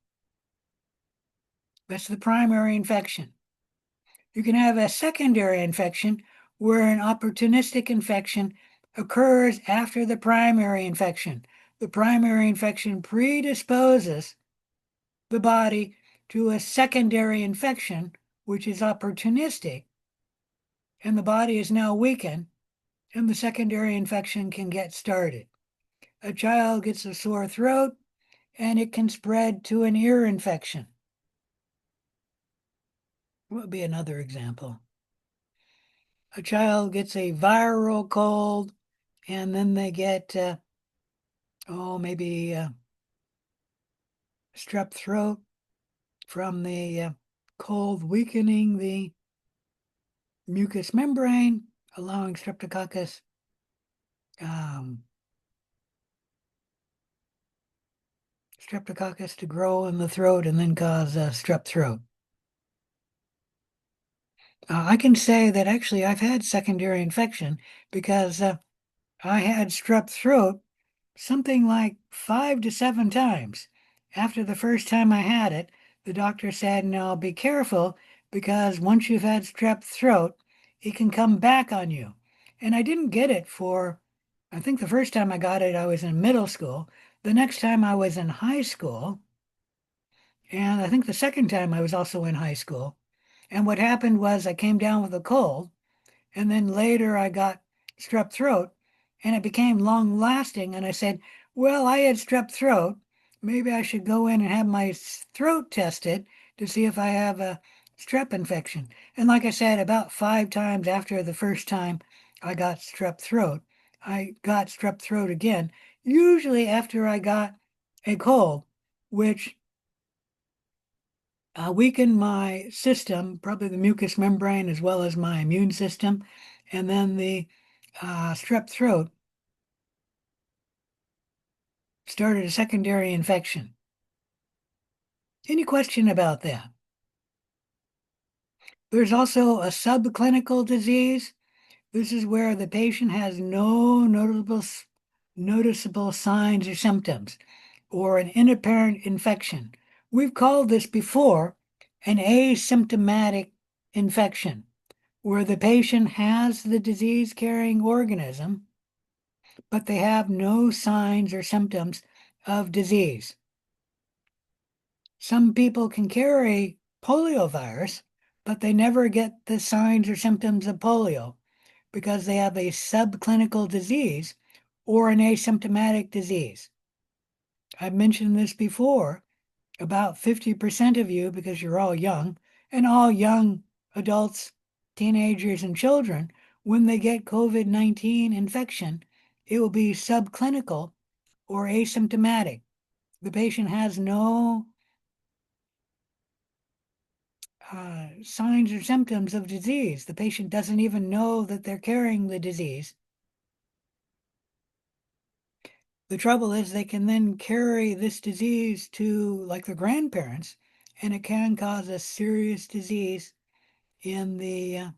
That's the primary infection. You can have a secondary infection where an opportunistic infection occurs after the primary infection. The primary infection predisposes the body to a secondary infection, which is opportunistic, and the body is now weakened, and the secondary infection can get started. A child gets a sore throat, and it can spread to an ear infection. What would be another example? A child gets a viral cold, and then they get, maybe strep throat from the cold weakening the mucous membrane, allowing Streptococcus to grow in the throat and then cause strep throat. I can say that actually I've had secondary infection because I had strep throat something like 5 to 7 times. After the first time I had it, the doctor said, "Now be careful because once you've had strep throat, it can come back on you." And I didn't get it I think the first time I got it, I was in middle school. The next time I was in high school. And I think the second time I was also in high school. And what happened was I came down with a cold, and then later I got strep throat, and it became long lasting. And I said, well, I had strep throat. Maybe I should go in and have my throat tested to see if I have a strep infection. And like I said, about 5 times after the first time I got strep throat, I got strep throat again, usually after I got a cold, which weakened my system, probably the mucous membrane as well as my immune system. And then the strep throat started a secondary infection. Any question about that? There's also a subclinical disease. This is where the patient has no noticeable signs or symptoms, or an inapparent infection. We've called this before an asymptomatic infection, where the patient has the disease-carrying organism, but they have no signs or symptoms of disease. Some people can carry poliovirus, but they never get the signs or symptoms of polio because they have a subclinical disease or an asymptomatic disease. I've mentioned this before, about 50% of you, because you're all young, and all young adults, teenagers, and children, when they get COVID-19 infection, it will be subclinical or asymptomatic. The patient has no signs or symptoms of disease. The patient doesn't even know that they're carrying the disease. The trouble is they can then carry this disease to like their grandparents, and it can cause a serious disease in their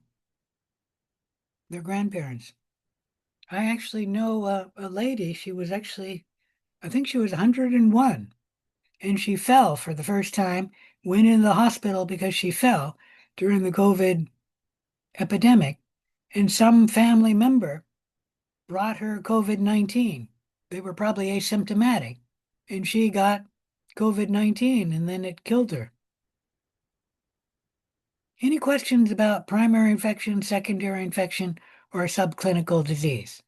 grandparents. I actually know a lady, she was actually, I think she was 101, and she fell for the first time, went in the hospital because she fell during the COVID epidemic, and some family member brought her COVID-19. They were probably asymptomatic, and she got COVID-19, and then it killed her. Any questions about primary infection, secondary infection, or subclinical disease?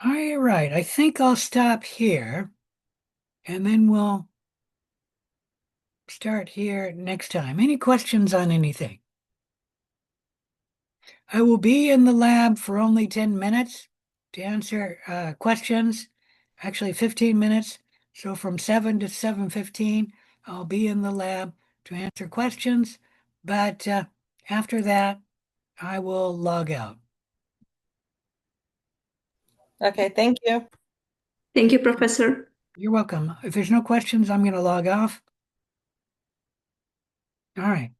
All right, I think I'll stop here, and then we'll start here next time. Any questions on anything? I will be in the lab for only 10 minutes to answer questions, actually 15 minutes. So from 7 to 7:15, I'll be in the lab to answer questions. But after that, I will log out. Okay, thank you. Thank you, Professor. You're welcome. If there's no questions, I'm going to log off. All right.